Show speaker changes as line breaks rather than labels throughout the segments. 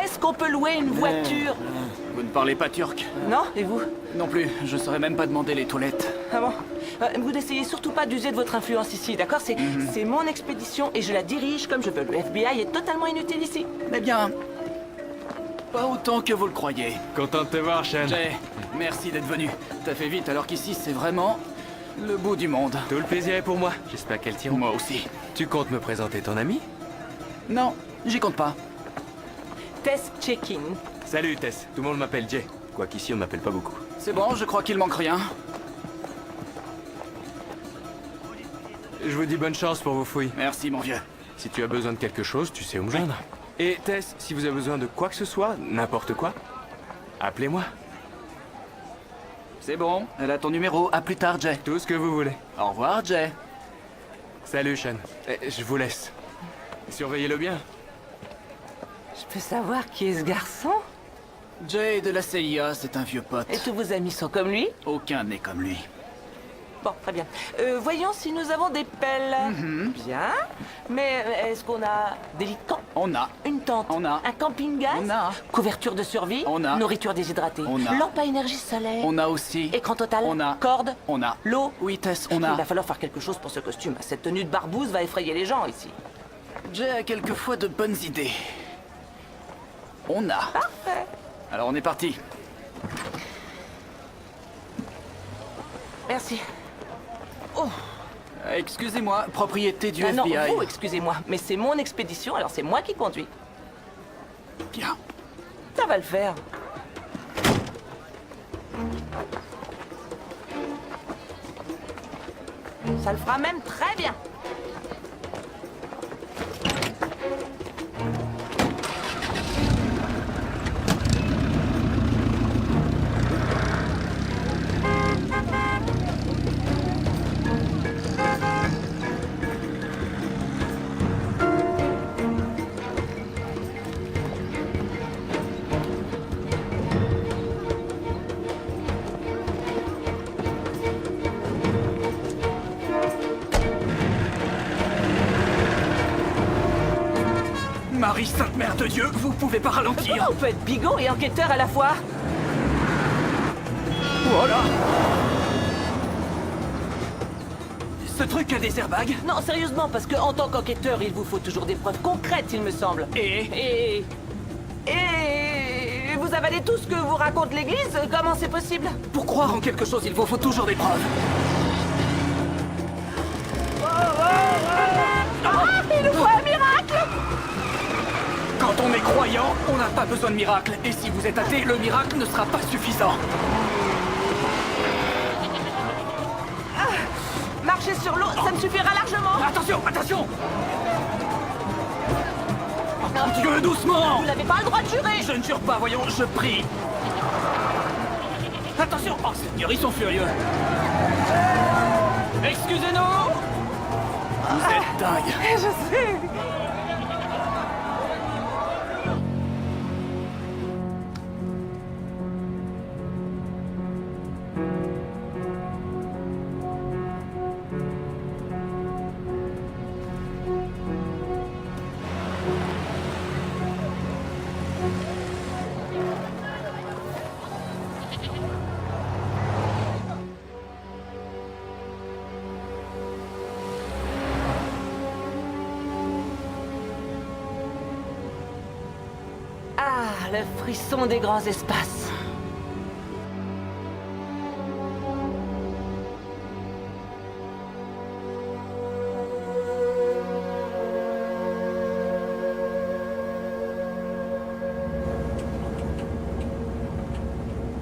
est-ce qu'on peut louer une voiture?
Vous ne parlez pas turc?
Non? Et vous?
Non plus, je saurais même pas demander les toilettes.
Ah bon? Vous n'essayez surtout pas d'user de votre influence ici, d'accord? C'est mon expédition et je la dirige comme je veux. Le FBI est totalement inutile ici.
Eh bien... pas autant que vous le croyez.
Content de te voir, Sean.
Jay, merci d'être venu. T'as fait vite alors qu'ici c'est vraiment... le bout du monde.
Tout le plaisir est pour moi. J'espère qu'elle tient.
Moi aussi.
Tu comptes me présenter ton ami?
Non, j'y compte pas.
Test check-in.
Salut, Tess. Tout le monde m'appelle Jay. Quoiqu'ici, on m'appelle pas beaucoup.
C'est bon, je crois qu'il manque rien.
Je vous dis bonne chance pour vos fouilles.
Merci mon vieux.
Si tu as besoin de quelque chose, tu sais où me joindre. Et Tess, si vous avez besoin de quoi que ce soit, n'importe quoi, appelez-moi.
C'est bon, elle a ton numéro. À plus tard, Jay.
Tout ce que vous voulez.
Au revoir, Jay.
Salut, Sean. Je vous laisse. Surveillez-le bien.
Je peux savoir qui est ce garçon?
Jay de la CIA, c'est un vieux pote.
Et tous vos amis sont comme lui?
Aucun n'est comme lui.
Bon, très bien. Voyons si nous avons des pelles. Bien. Mais est-ce qu'on a des lits de camp?
On a.
Une tente?
On a.
Un camping-gaz?
On a.
Couverture de survie?
On a.
Nourriture déshydratée?
On a.
Lampe à énergie solaire?
On a aussi.
Écran total?
On a.
Corde?
On a.
L'eau?
Oui, Tess, on
Il
a.
va falloir faire quelque chose pour ce costume. Cette tenue de barbouze va effrayer les gens ici.
Jay a quelquefois de bonnes idées. On a.
Parfait.
Alors on est parti.
Merci. Oh.
Excusez-moi, propriété du
Ah non,
FBI.
vous, excusez-moi, mais c'est mon expédition, alors c'est moi qui conduis.
Bien.
Ça va le faire. Ça le fera même très bien.
Marie Sainte Mère de Dieu, vous pouvez pas ralentir.
Comment on peut être bigot et enquêteur à la fois?
Voilà. Ce truc a des airbags.
Non, sérieusement, parce que en tant qu'enquêteur, il vous faut toujours des preuves concrètes, il me semble. Et vous avalez tout ce que vous raconte l'Église? Comment c'est possible?
Pour croire en quelque chose, il vous faut toujours des preuves.
Ah, il nous faut un miracle!
Quand on est croyant, on n'a pas besoin de miracle. Et si vous êtes athée, le miracle ne sera pas suffisant.
Marcher sur l'eau, ça me suffira largement.
Attention, attention! Oh mon Dieu, doucement!
Vous n'avez pas le droit de jurer.
Je ne jure pas, voyons, je prie. Attention! Oh Seigneur, ils sont furieux. Excusez-nous! Vous êtes dingue.
Je sais. Ah, le frisson des grands espaces.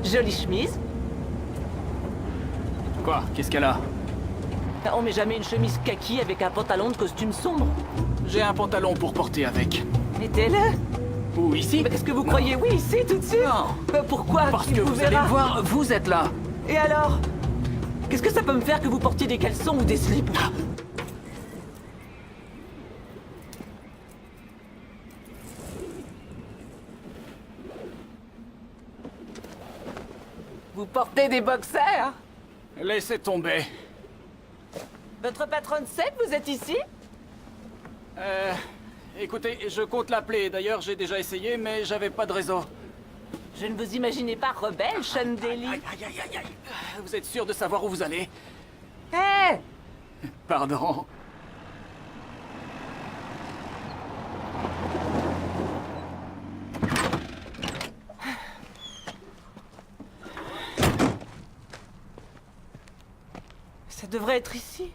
Jolie chemise.
Quoi? Qu'est-ce qu'elle a?
On met jamais une chemise kaki avec un pantalon de costume sombre.
J'ai un pantalon pour porter avec.
Mettez-le.
Ou ici?
Mais est-ce que vous croyez oui ici tout de suite?
Non.
Pourquoi?
Parce
Tu
que
vous
vous allez
verras.
le voir, vous êtes là.
Et alors? Qu'est-ce que ça peut me faire que vous portiez des caleçons ou des slips? Vous portez des boxers?
Laissez tomber.
Votre patronne sait que vous êtes ici?
Écoutez, je compte l'appeler. D'ailleurs, j'ai déjà essayé, mais j'avais pas de réseau.
Je ne vous imaginais pas rebelle, Sean Daly.
Aïe, aïe, aïe, aïe, aïe. Vous êtes sûr de savoir où vous allez?
Hé!
Pardon.
Ça devrait être ici.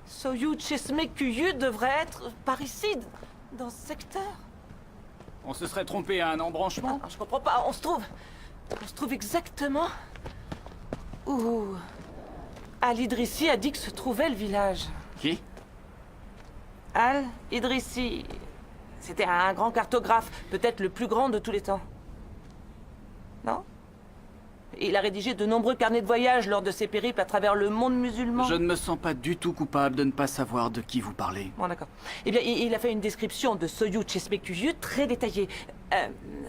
Soyou Chesme-Kuyu devrait être par ici, dans ce secteur.
On se serait trompé à un embranchement?
Je comprends pas, on se trouve exactement où Al-Idrissi a dit que se trouvait le village.
Qui?
Al-Idrissi. C'était un grand cartographe, peut-être le plus grand de tous les temps. Non? Il a rédigé de nombreux carnets de voyage lors de ses périples à travers le monde musulman.
Je ne me sens pas du tout coupable de ne pas savoir de qui vous parlez.
Bon, d'accord. Eh bien, il a fait une description de Soyou Chesme-Kuyu très détaillée.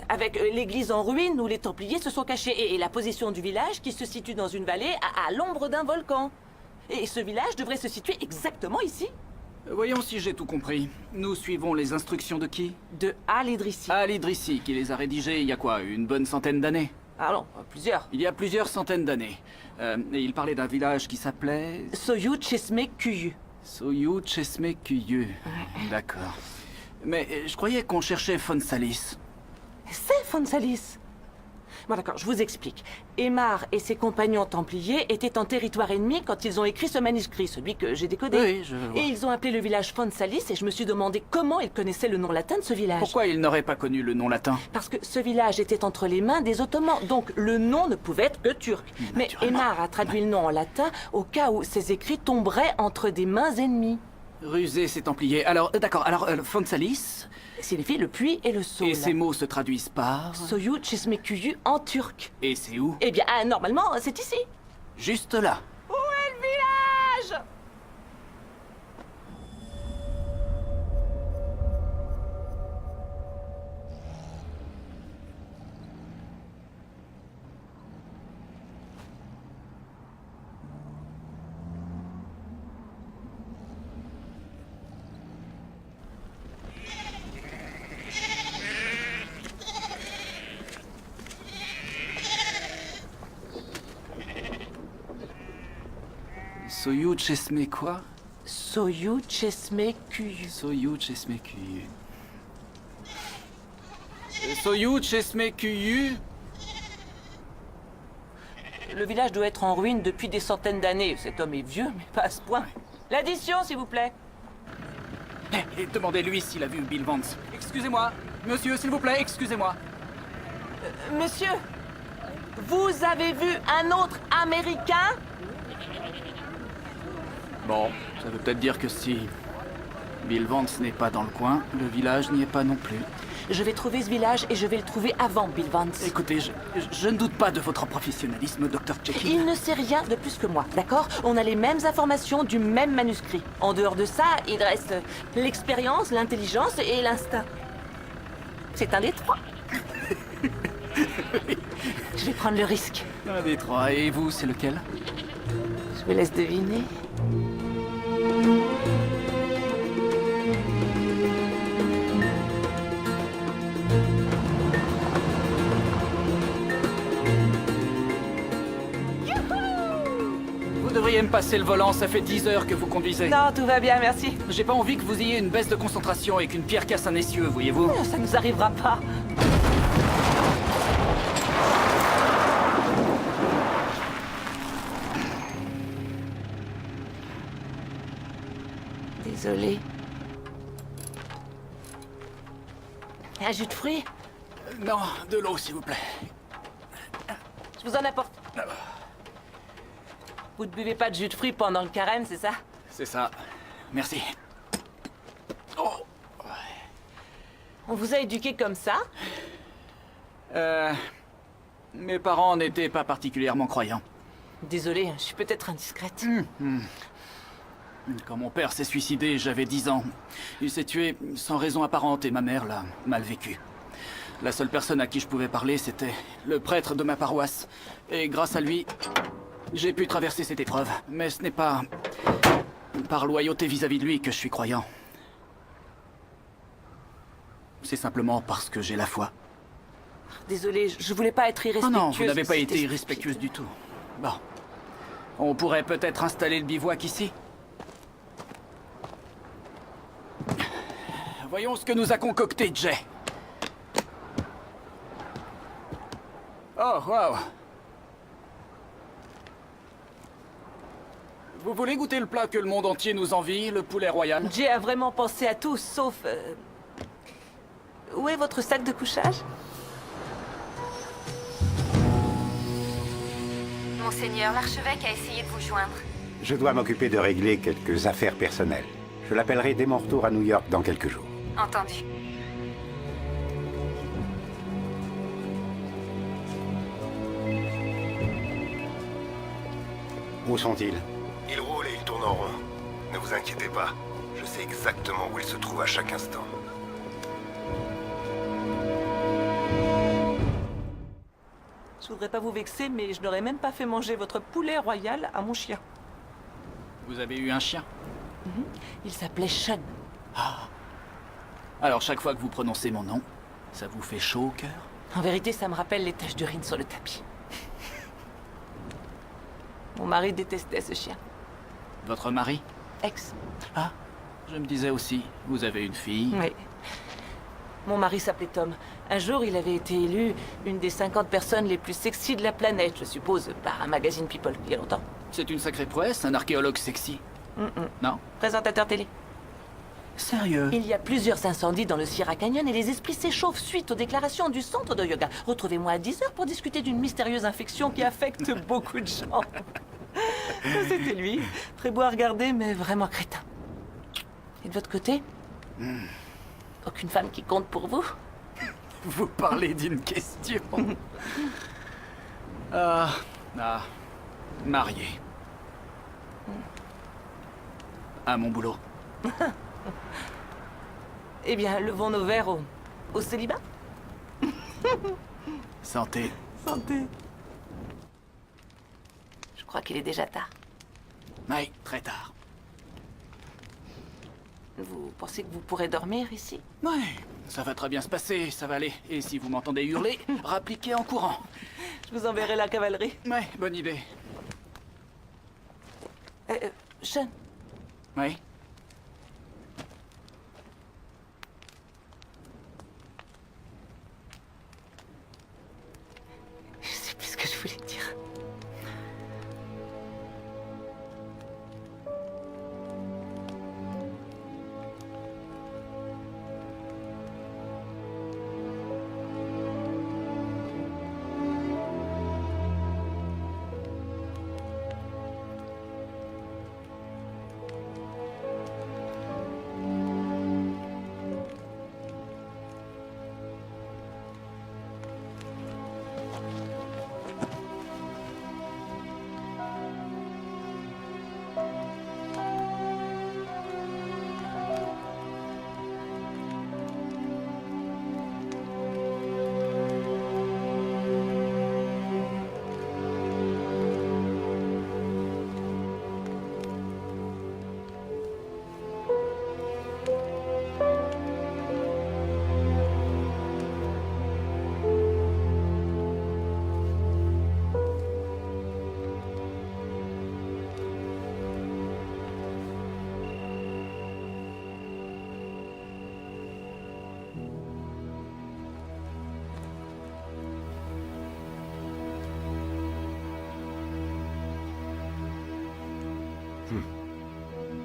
Avec l'église en ruine où les Templiers se sont cachés et la position du village qui se situe dans une vallée à l'ombre d'un volcan. Et ce village devrait se situer exactement ici.
Voyons si j'ai tout compris. Nous suivons les instructions de qui?
De Al-Idrissi.
Al-Idrissi, qui les a rédigées il y a quoi, une bonne centaine d'années?
Ah non, plusieurs.
Il y a plusieurs centaines d'années. Et il parlait d'un village qui s'appelait...
Soyou Chesme-Kuyu.
Soyou Chesme-Kuyu. D'accord. Mais je croyais qu'on cherchait Fonsalis.
C'est Fonsalis. Bon d'accord, je vous explique. Aymar et ses compagnons templiers étaient en territoire ennemi quand ils ont écrit ce manuscrit, celui que j'ai décodé.
Oui, je vois.
Et ils ont appelé le village Fonsalis et je me suis demandé comment ils connaissaient le nom latin de ce village.
Pourquoi ils n'auraient pas connu le nom latin?
Parce que ce village était entre les mains des Ottomans, donc le nom ne pouvait être que turc. Mais
Naturellement.
Aymar a traduit le nom en latin au cas où ces écrits tomberaient entre des mains ennemies.
Rusé, ces Templiers. Alors, d'accord, alors Fonsalis,
Signifie le puits et le saule.
et ces mots se traduisent par...
Soyou Chesme-Kuyu en turc.
Et c'est où?
Eh bien, normalement, c'est ici.
Juste là.
Où est le village?
Soyou Chesme quoi?
Soyou Chesme-Kuyu.
Soyou Chesme Kuyu. Soyou Chesme Kuyu?
Le village doit être en ruine depuis des centaines d'années. Cet homme est vieux, mais pas à ce point. L'addition, s'il vous plaît.
Et demandez-lui s'il a vu Bill Vance. Excusez-moi. Monsieur, s'il vous plaît, excusez-moi.
Monsieur, vous avez vu un autre Américain?
Bon, ça veut peut-être dire que si Bill Vance n'est pas dans le coin, le village n'y est pas non plus.
Je vais trouver ce village et je vais le trouver avant Bill Vance.
Écoutez, je ne doute pas de votre professionnalisme, Dr. Jekyll.
Il ne sait rien de plus que moi, d'accord? On a les mêmes informations du même manuscrit. En dehors de ça, il reste l'expérience, l'intelligence et l'instinct. C'est un des trois. Je vais prendre le risque.
Un des trois. Et vous, c'est lequel?
Je vous laisse deviner.
Vous devriez me passer le volant, ça fait 10 heures que vous conduisez.
Non, tout va bien, merci.
J'ai pas envie que vous ayez une baisse de concentration et qu'une pierre casse un essieu, voyez-vous.
Ça nous arrivera pas. Désolée. Un jus de fruits?
Non, de l'eau, s'il vous plaît.
Je vous en apporte. Vous ne buvez pas de jus de fruits pendant le carême, c'est ça?
C'est ça. Merci. Oh.
On vous a éduqué comme ça?
Mes parents n'étaient pas particulièrement croyants.
Désolée, je suis peut-être indiscrète.
Quand mon père s'est suicidé, j'avais 10 ans. Il s'est tué sans raison apparente et ma mère l'a mal vécu. La seule personne à qui je pouvais parler, c'était le prêtre de ma paroisse. Et grâce à lui, j'ai pu traverser cette épreuve. Mais ce n'est pas par loyauté vis-à-vis de lui que je suis croyant. C'est simplement parce que j'ai la foi.
Désolée, je voulais pas être
Oh
irrespectueuse.
non, vous n'avez pas
C'était-
été irrespectueuse du tout. Bon. On pourrait peut-être installer le bivouac ici. Voyons ce que nous a concocté Jay. Oh, waouh. Vous voulez goûter le plat que le monde entier nous envie, le poulet royal?
Jay a vraiment pensé à tout, sauf... Où est votre sac de couchage?
Monseigneur, l'archevêque a essayé de vous joindre.
Je dois m'occuper de régler quelques affaires personnelles. Je l'appellerai dès mon retour à New York dans quelques jours.
Entendu.
Où sont-ils?
Il roule et il tourne en rond. Ne vous inquiétez pas. Je sais exactement où il se trouve à chaque instant.
Je voudrais pas vous vexer, mais je n'aurais même pas fait manger votre poulet royal à mon chien.
Vous avez eu un chien?
Il s'appelait Sean.
Alors chaque fois que vous prononcez mon nom, ça vous fait chaud au cœur?
En vérité, ça me rappelle les taches d'urine sur le tapis. Mon mari détestait ce chien.
Votre mari?
Ex.
Ah, je me disais aussi, vous avez une fille.
Oui. Mon mari s'appelait Tom. Un jour, il avait été élu une des 50 personnes les plus sexy de la planète, je suppose, par un magazine People, il y a longtemps.
C'est une sacrée prouesse, un archéologue sexy. Non?
Présentateur télé.
Sérieux?
Il y a plusieurs incendies dans le Sierra Canyon et les esprits s'échauffent suite aux déclarations du centre de yoga. Retrouvez-moi à 10h pour discuter d'une mystérieuse infection qui affecte beaucoup de gens. C'était lui. Très beau à regarder, mais vraiment crétin. Et de votre côté? Aucune femme qui compte pour vous?
Vous parlez d'une question. Marié. À mon boulot.
Eh bien, levons nos verres au célibat.
Santé.
Santé. Je crois qu'il est déjà tard.
Oui, très tard.
Vous pensez que vous pourrez dormir ici?
Ouais, ça va très bien se passer, ça va aller. Et si vous m'entendez hurler, rappliquez en courant.
Je vous enverrai la cavalerie.
Ouais, bonne idée.
Sean,
Oui.
je sais plus ce que je voulais dire.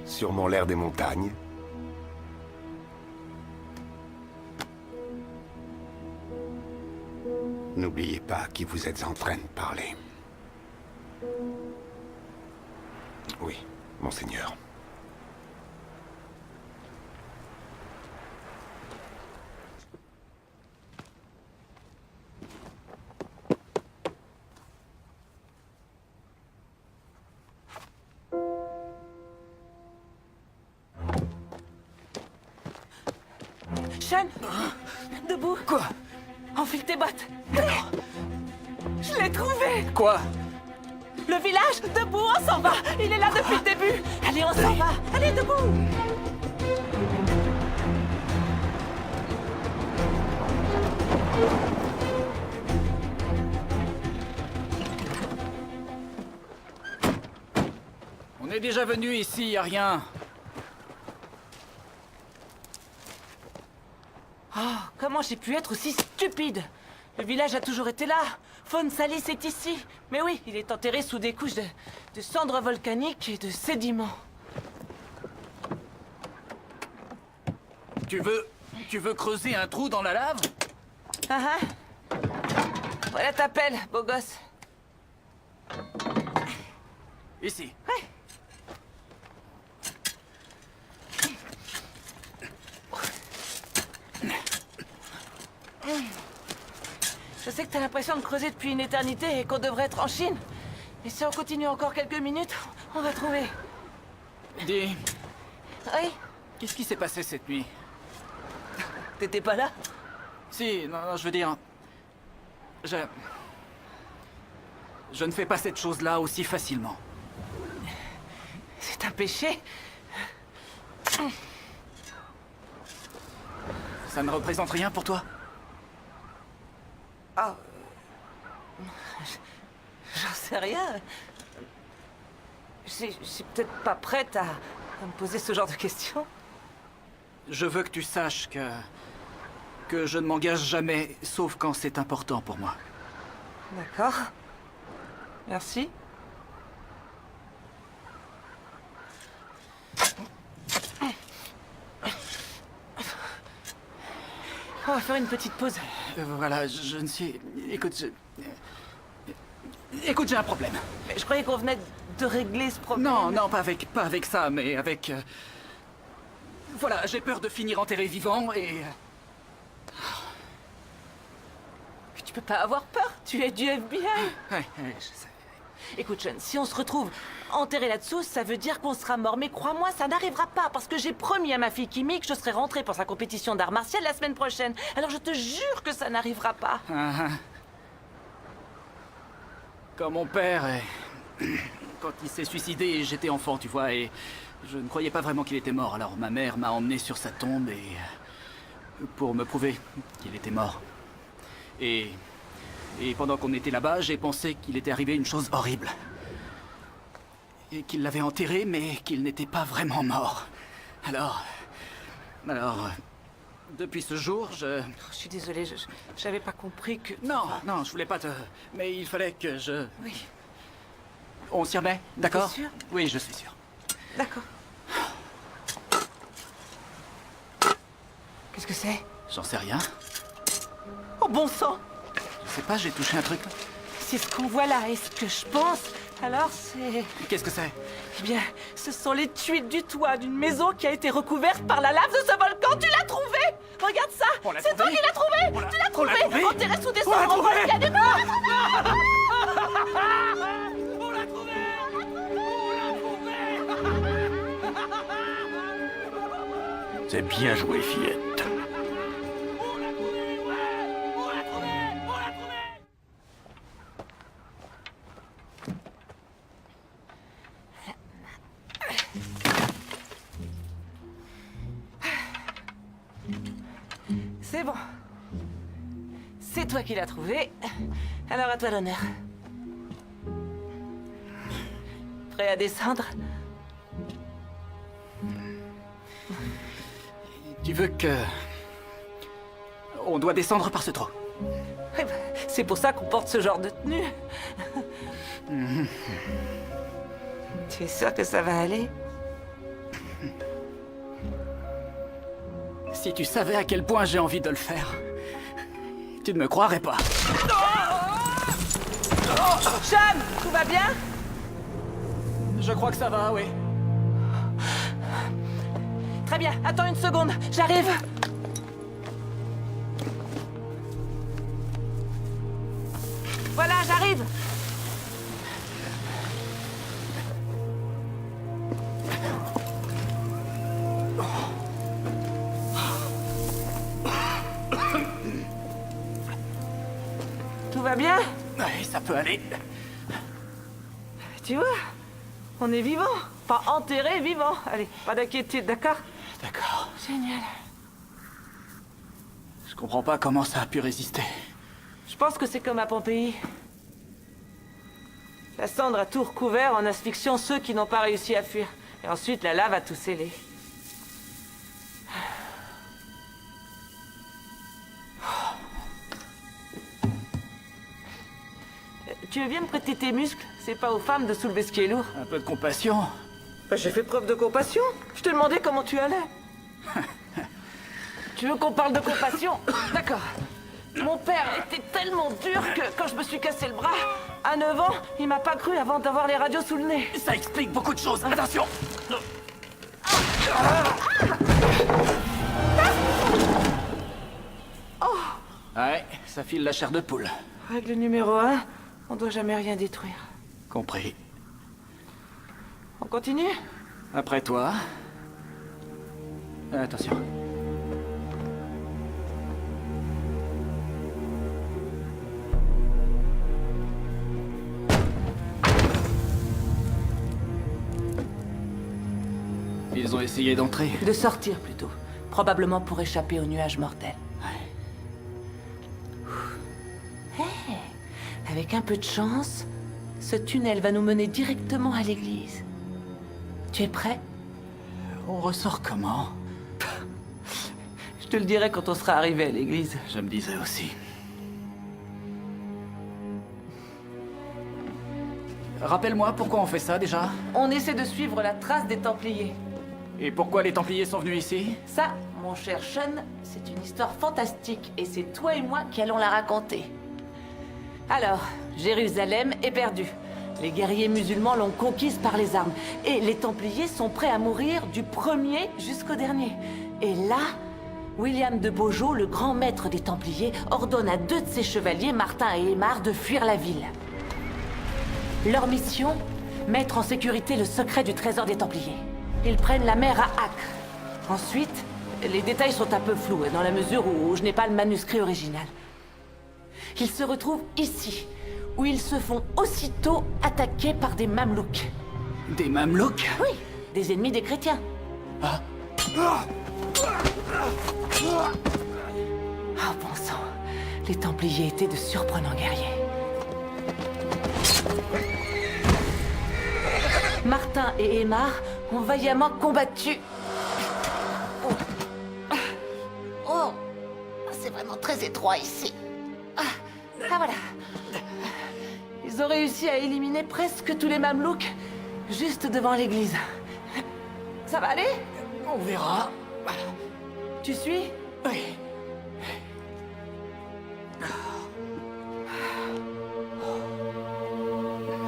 Sûrement l'air des montagnes.
N'oubliez pas à qui vous êtes en train de parler.
Oui, monseigneur.
Sean, debout.
Quoi?
Enfile tes bottes. Je l'ai trouvé.
Quoi?
Le village, debout, on s'en va. Il est là depuis le début. Allez, on s'en va. Allez, debout.
On est déjà venu ici, y a rien.
Oh, comment j'ai pu être aussi stupide? Le village a toujours été là. Faune Salis est ici. Mais oui, il est enterré sous des couches de cendres volcaniques et de sédiments.
Tu veux creuser un trou dans la lave?
Ah ah. Voilà ta pelle, beau gosse.
Ici.
Ouais. Je sais que t'as l'impression de creuser depuis une éternité et qu'on devrait être en Chine. Mais si on continue encore quelques minutes, on va trouver.
Dis,
Oui?
qu'est-ce qui s'est passé cette nuit?
T'étais pas là?
Si, non, je veux dire... Je ne fais pas cette chose-là aussi facilement.
C'est un péché?
Ça ne représente rien pour toi?
Oh. J'en sais rien. Je suis peut-être pas prête à me poser ce genre de questions.
Je veux que tu saches que je ne m'engage jamais, sauf quand c'est important pour moi.
D'accord. Merci. On va faire une petite pause.
Voilà, je ne suis... Écoute, Écoute, j'ai un problème.
Mais je croyais qu'on venait de régler ce problème.
Non, pas avec ça, mais avec... Voilà, j'ai peur de finir enterré vivant et...
Mais tu peux pas avoir peur, tu es du FBI.
Ouais, je sais.
Écoute, Sean, si on se retrouve enterré là-dessous, ça veut dire qu'on sera mort. Mais crois-moi, ça n'arrivera pas, parce que j'ai promis à ma fille Kimi que je serai rentrée pour sa compétition d'art martial la semaine prochaine. Alors je te jure que ça n'arrivera pas.
Quand mon père... Quand il s'est suicidé, j'étais enfant, tu vois, et je ne croyais pas vraiment qu'il était mort. Alors ma mère m'a emmené sur sa tombe et... pour me prouver qu'il était mort. Et pendant qu'on était là-bas, j'ai pensé qu'il était arrivé une chose horrible. Et qu'il l'avait enterré, mais qu'il n'était pas vraiment mort. Alors... Depuis ce jour,
Je suis désolée, j'avais pas compris que...
Non, je voulais pas te... Mais il fallait que je...
Oui,
On s'y remet, d'accord?
T'es sûr?
Oui, je suis sûr.
d'accord. Qu'est-ce que c'est?
J'en sais rien.
Oh bon sang!
Je sais pas, j'ai touché un truc.
C'est ce qu'on voit là, et ce que je pense, alors c'est...
Qu'est-ce que c'est?
Eh bien, ce sont les tuiles du toit d'une maison qui a été recouverte par la lave de ce volcan. Tu l'as trouvé! Regarde ça!
On l'a
C'est toi
trouvé?
qui l'as trouvé! Tu l'as trouvé!
trouvé?
Enterré sous des
On l'a
cendres
trouvé?
volcaniques! Ah
On l'a trouvé!
C'est bien joué, fillette.
C'est bon. C'est toi qui l'as trouvé. Alors à toi l'honneur. Prêt à descendre?
Tu veux que... On doit descendre par ce trou.
Eh ben, c'est pour ça qu'on porte ce genre de tenue. Tu es sûr que ça va aller?
Si tu savais à quel point j'ai envie de le faire, tu ne me croirais pas.
Sean, tout va bien?
Je crois que ça va, oui.
Très bien, attends une seconde, j'arrive. Voilà, j'arrive. Tout va bien?
Ouais, ça peut aller.
Tu vois, on est vivant, pas enterré, vivant. Allez, pas d'inquiétude, d'accord?
D'accord.
Génial. Je
comprends pas comment ça a pu résister.
Je pense que c'est comme à Pompéi. La cendre a tout recouvert en asphyxiant ceux qui n'ont pas réussi à fuir. Et ensuite, la lave a tout scellé. Tu veux bien me prêter tes muscles? C'est pas aux femmes de soulever ce qui est lourd.
Un peu de compassion.
J'ai fait preuve de compassion. Je te demandais comment tu allais. Tu veux qu'on parle de compassion? D'accord. Mon père était tellement dur que quand je me suis cassé le bras, à 9 ans, il m'a pas cru avant d'avoir les radios sous le nez.
Ça explique beaucoup de choses. Attention. Ouais, ça file la chair de poule.
Règle numéro 1, on doit jamais rien détruire.
Compris.
On continue?
Après toi. Attention. Ils ont essayé d'entrer.
De sortir plutôt. Probablement pour échapper aux nuages mortels. Avec un peu de chance, ce tunnel va nous mener directement à l'église. Tu es prêt?
On ressort comment?
Je te le dirai quand on sera arrivé à l'église.
Je me disais aussi. Rappelle-moi pourquoi on fait ça déjà?
On essaie de suivre la trace des Templiers.
Et pourquoi les Templiers sont venus ici?
Ça, mon cher Sean, c'est une histoire fantastique et c'est toi et moi qui allons la raconter. Alors, Jérusalem est perdue. Les guerriers musulmans l'ont conquise par les armes. Et les Templiers sont prêts à mourir du premier jusqu'au dernier. Et là, William de Beaujeu, le grand maître des Templiers, ordonne à 2 de ses chevaliers, Martin et Aymar, de fuir la ville. Leur mission, mettre en sécurité le secret du trésor des Templiers. Ils prennent la mer à Acre. Ensuite, les détails sont un peu flous, dans la mesure où je n'ai pas le manuscrit original. Ils se retrouvent ici, où ils se font aussitôt attaquer par des Mamelouks.
Des Mamelouks?
Oui, des ennemis des chrétiens. Ah, bon sang, les Templiers étaient de surprenants guerriers. Martin et Aymar ont vaillamment combattu. Oh, c'est vraiment très étroit ici. Ah voilà. Ils ont réussi à éliminer presque tous les Mamelouks juste devant l'église. Ça va aller?
On verra.
Tu suis?
Oui.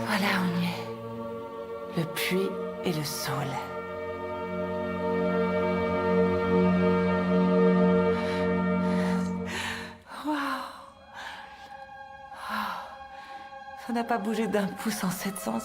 Voilà, on y est. Le puits et le saule. Ça n'a pas bougé d'un pouce en 700 ans.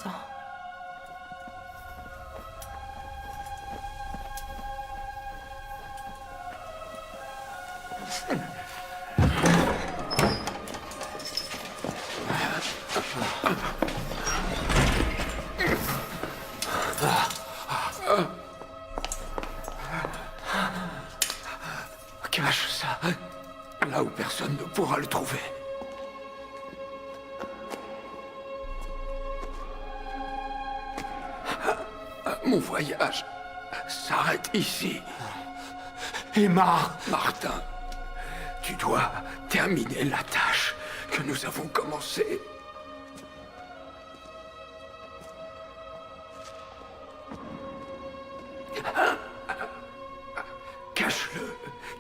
Cache ça là où personne ne pourra le trouver. Mon voyage s'arrête ici.
Aymar!
Martin, tu dois terminer la tâche que nous avons commencée.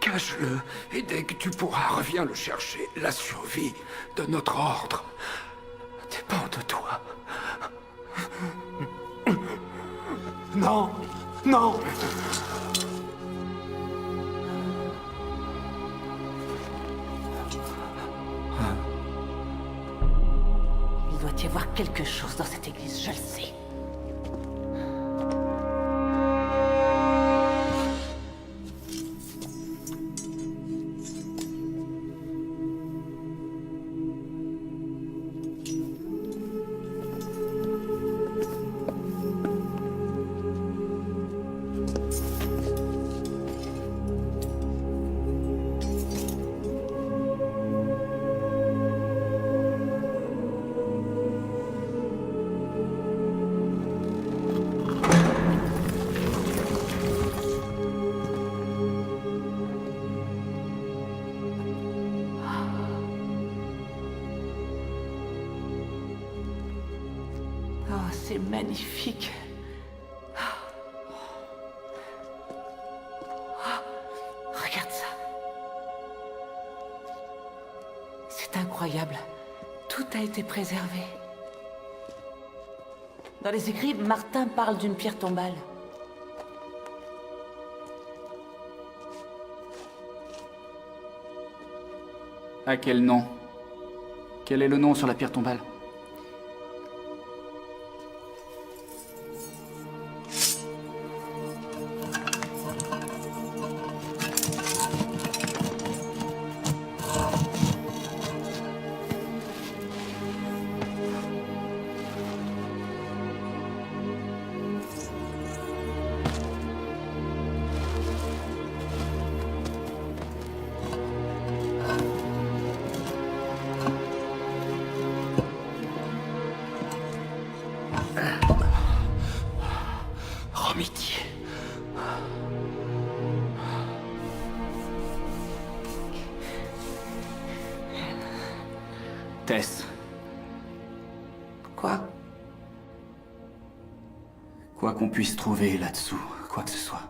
Cache-le, et dès que tu pourras, reviens le chercher. La survie de notre ordre dépend de toi.
Non! Non!
Il doit y avoir quelque chose dans cette église, je le sais. c'est magnifique. Regarde ça. C'est incroyable. Tout a été préservé. Dans les écrits, Martin parle d'une pierre tombale.
À quel nom? Quel est le nom sur la pierre tombale?
Romiti.
Tess,
Quoi?
quoi qu'on puisse trouver là-dessous, quoi que ce soit,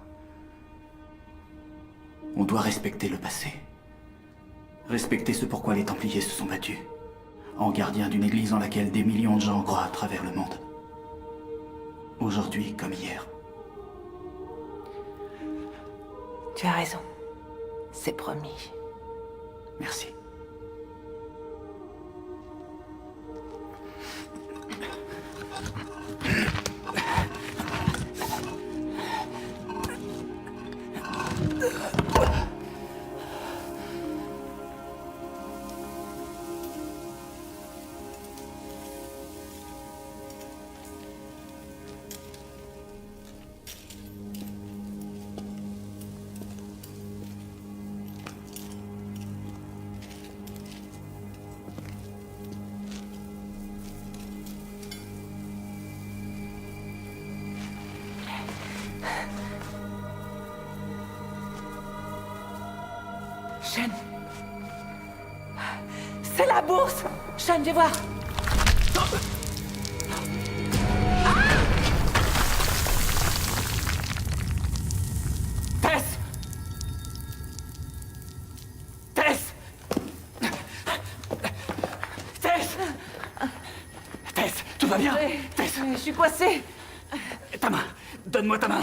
on doit respecter le passé. Respecter ce pourquoi les Templiers se sont battus. En gardiens d'une église en laquelle des millions de gens croient à travers le monde. Aujourd'hui comme hier.
Tu as raison. C'est promis.
Merci.
Shen. C'est la bourse! Shen, viens voir!
Tess! Tess! Tess! Tess, tout va bien?
Oui,
Tess,
je suis coincée.
ta main! Donne-moi ta main!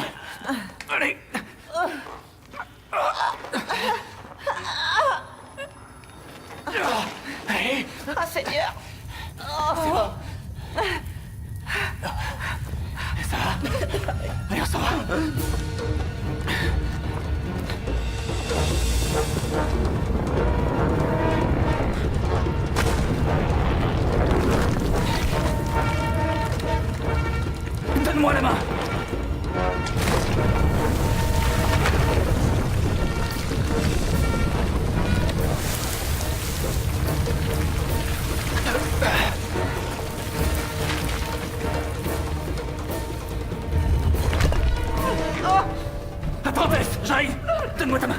Allez! Allez!
Ah, Seigneur!
Ça va? Allez, on s'en va! Donne-moi la main! Attends, Tess, j'arrive! Donne-moi ta main!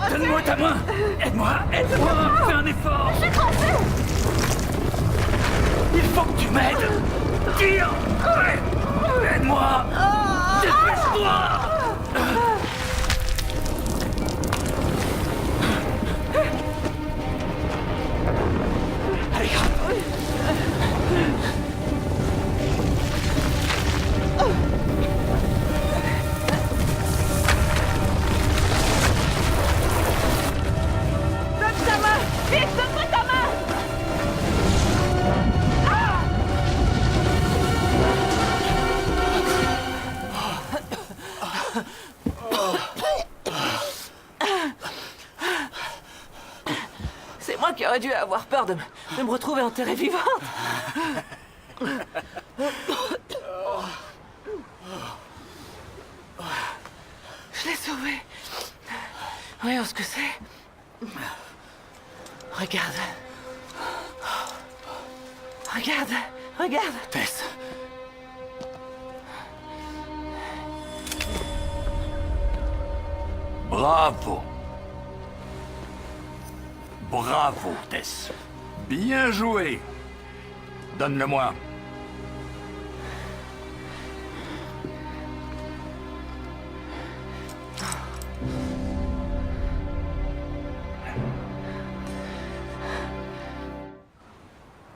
Donne-moi ta main! Aide-moi! Aide-moi! Fais un effort! Je suis coincé! Il faut que tu m'aides! Tire! Aide-moi! Dépêche-toi! Allez,
Donne ta main! Vite, donne-moi ta main! C'est moi qui aurais dû avoir peur de me retrouver enterrée vivante. Je l'ai sauvée. Voyons ce que c'est. Regarde. Regarde. Regarde.
Tess.
Bravo. Bravo, Tess. Bien joué. Donne-le-moi.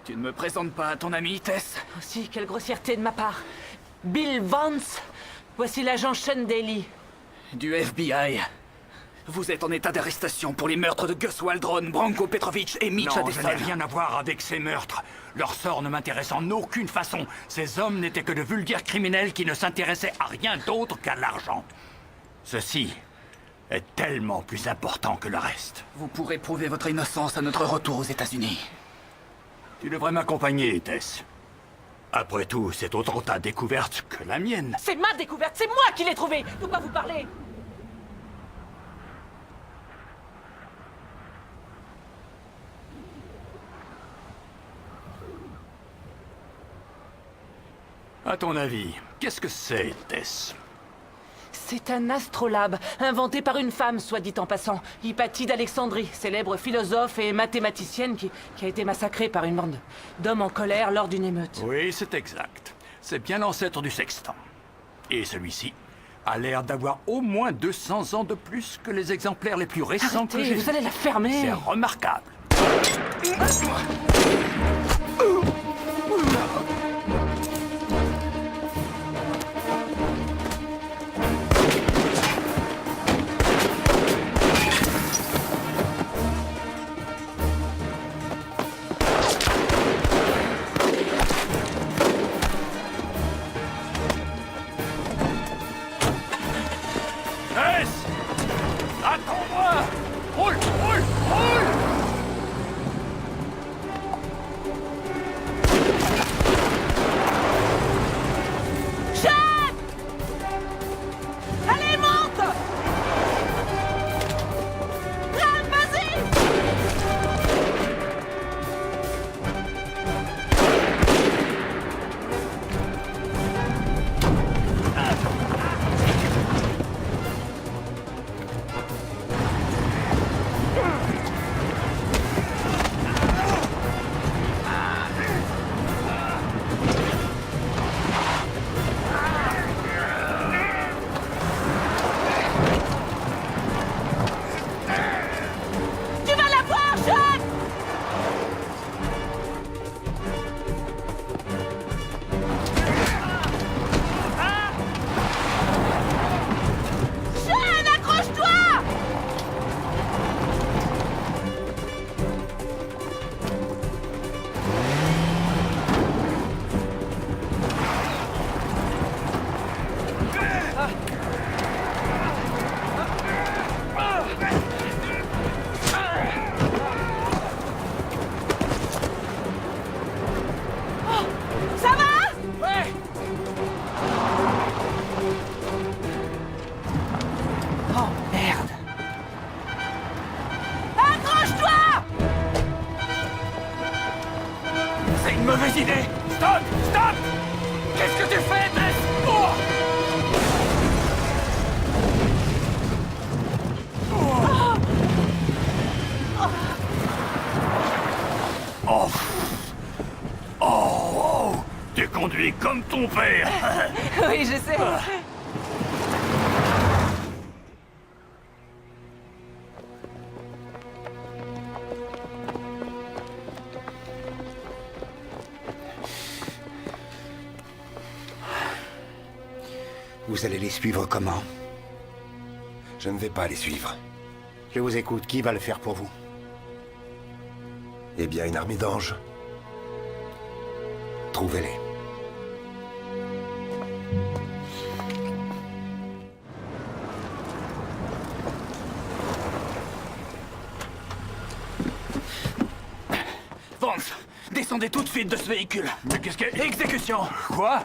Tu ne me présentes pas à ton ami, Tess?
Aussi, quelle grossièreté de ma part. Bill Vance, voici l'agent Sean Daly.
Du FBI. Vous êtes en état d'arrestation pour les meurtres de Gus Waldron, Branko Petrovic et Mitch
Non, je
Adesanya.
n'ai rien à voir avec ces meurtres. Leur sort ne m'intéresse en aucune façon. Ces hommes n'étaient que de vulgaires criminels qui ne s'intéressaient à rien d'autre qu'à l'argent. Ceci est tellement plus important que le reste.
Vous pourrez prouver votre innocence à notre retour aux États-Unis.
Tu devrais m'accompagner, Tess. Après tout, c'est autant ta découverte que la mienne.
C'est ma découverte, c'est moi qui l'ai trouvée. De quoi vous parlez?
À ton avis, qu'est-ce que c'est, Tess?
C'est un astrolabe, inventé par une femme, soit dit en passant. Hypatie d'Alexandrie, célèbre philosophe et mathématicienne qui a été massacrée par une bande d'hommes en colère lors d'une émeute.
Oui, c'est exact. C'est bien l'ancêtre du sextant. Et celui-ci a l'air d'avoir au moins 200 ans de plus que les exemplaires les plus récents que
Arrêtez,
j'ai
vous
vus.
allez la fermer.
C'est remarquable. Tess! Attends-moi! Roule, roule, roule!
Chef! Allez, monte! Ram, vas-y! Tu vas la voir, Sean! Sean, accroche-toi! Ça va?
Ouais!
Oh, merde. Accroche-toi!
C'est une mauvaise idée! Stop! Stop! Qu'est-ce que tu fais, Tess? Oh! Oh! Oh! Oh! Tu conduis comme ton père!
Oui, je sais.
Vous allez les suivre comment?
Je ne vais pas les suivre.
Je vous écoute. Qui va le faire pour vous?
Eh bien, une armée d'anges.
Trouvez-les.
Vance, descendez tout de suite de ce véhicule.
Mais qu'est-ce que...
Exécution!
Quoi?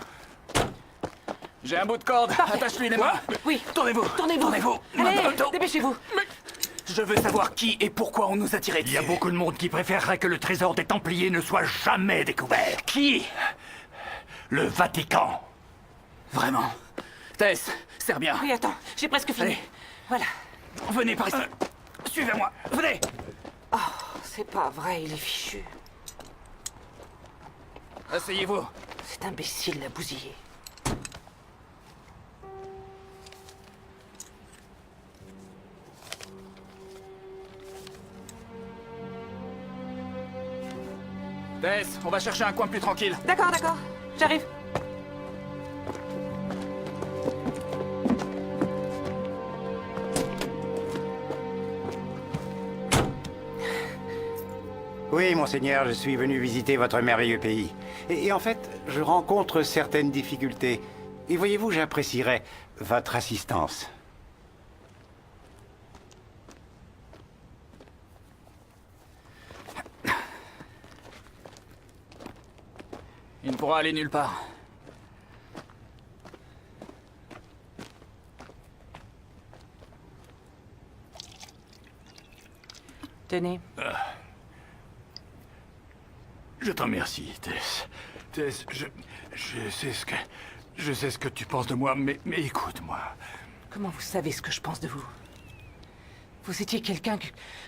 J'ai un bout de corde. Attache-lui les mains.
Oui.
Tournez-vous.
Tournez-vous.
Tournez-vous.
Allez,
Maintenant.
dépêchez-vous.
Je veux savoir qui et pourquoi on nous a tiré
Il
dessus.
y a beaucoup de monde qui préférerait que le trésor des Templiers ne soit jamais découvert.
Qui?
Le Vatican.
Vraiment. Tess, serre bien.
Oui, attends, j'ai presque fini.
Allez.
Voilà.
Venez par ici. Suivez-moi. Venez.
C'est pas vrai, il est fichu.
Asseyez-vous.
Cet imbécile l'a bousillé.
Tess, on va chercher un coin plus tranquille.
D'accord, d'accord. J'arrive.
Oui, monseigneur, je suis venu visiter votre merveilleux pays. Et en fait, je rencontre certaines difficultés. Et voyez-vous, j'apprécierais votre assistance.
Il ne pourra aller nulle part.
Tenez.
Je t'en remercie, Tess. Tess, je sais ce que tu penses de moi, mais écoute-moi.
Comment vous savez ce que je pense de vous? Vous étiez quelqu'un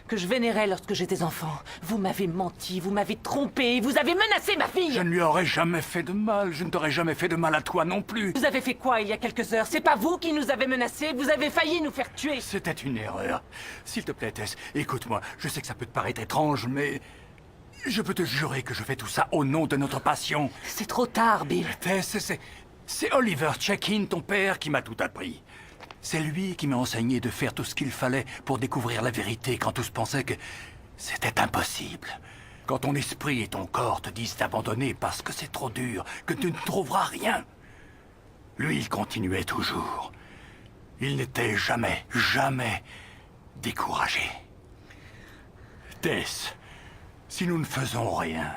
que je vénérais lorsque j'étais enfant. Vous m'avez menti, vous m'avez trompé, vous avez menacé ma fille.
Je ne lui aurais jamais fait de mal. Je ne t'aurais jamais fait de mal à toi non plus.
Vous avez fait quoi il y a quelques heures? C'est pas vous qui nous avez menacés, vous avez failli nous faire tuer.
C'était une erreur. S'il te plaît, Tess, écoute-moi. Je sais que ça peut te paraître étrange, mais... je peux te jurer que je fais tout ça au nom de notre passion.
C'est trop tard, Bill.
Tess, c'est Oliver Check-in, ton père, qui m'a tout appris. C'est lui qui m'a enseigné de faire tout ce qu'il fallait pour découvrir la vérité quand tous pensaient que c'était impossible. Quand ton esprit et ton corps te disent d'abandonner parce que c'est trop dur, que tu ne trouveras rien. Lui, il continuait toujours. Il n'était jamais, jamais découragé. Tess, si nous ne faisons rien,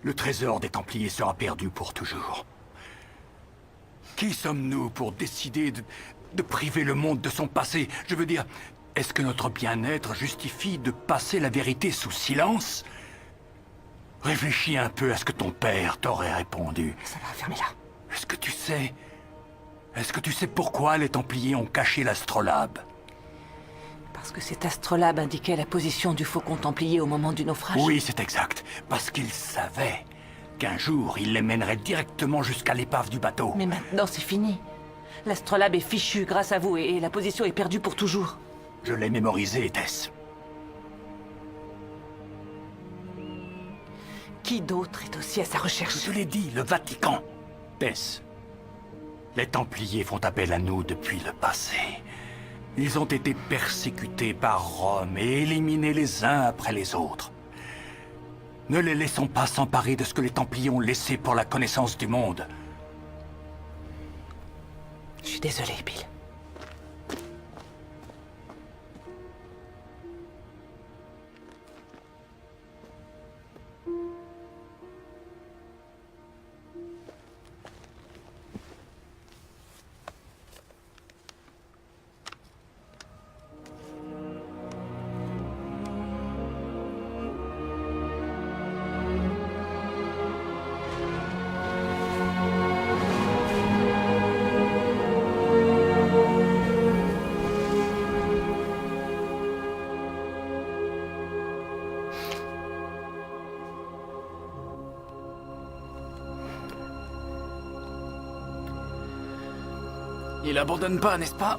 le trésor des Templiers sera perdu pour toujours. Qui sommes-nous pour décider de priver le monde de son passé? Je veux dire, est-ce que notre bien-être justifie de passer la vérité sous silence? Réfléchis un peu à ce que ton père t'aurait répondu.
Ça va, fermez-la.
Est-ce que tu sais pourquoi les Templiers ont caché l'astrolabe?
Parce que cet astrolabe indiquait la position du faucon templier au moment du naufrage.
Oui, c'est exact. Parce qu'ils savaient qu'un jour, il les mènerait directement jusqu'à l'épave du bateau.
Mais maintenant, c'est fini. L'astrolabe est fichu grâce à vous et la position est perdue pour toujours.
Je l'ai mémorisé, Tess.
Qui d'autre est aussi à sa recherche?
Je te l'ai dit, le Vatican. Tess, les Templiers font appel à nous depuis le passé. Ils ont été persécutés par Rome et éliminés les uns après les autres. Ne les laissons pas s'emparer de ce que les Templiers ont laissé pour la connaissance du monde.
Je suis désolé, Bill.
Il abandonne pas, n'est-ce pas?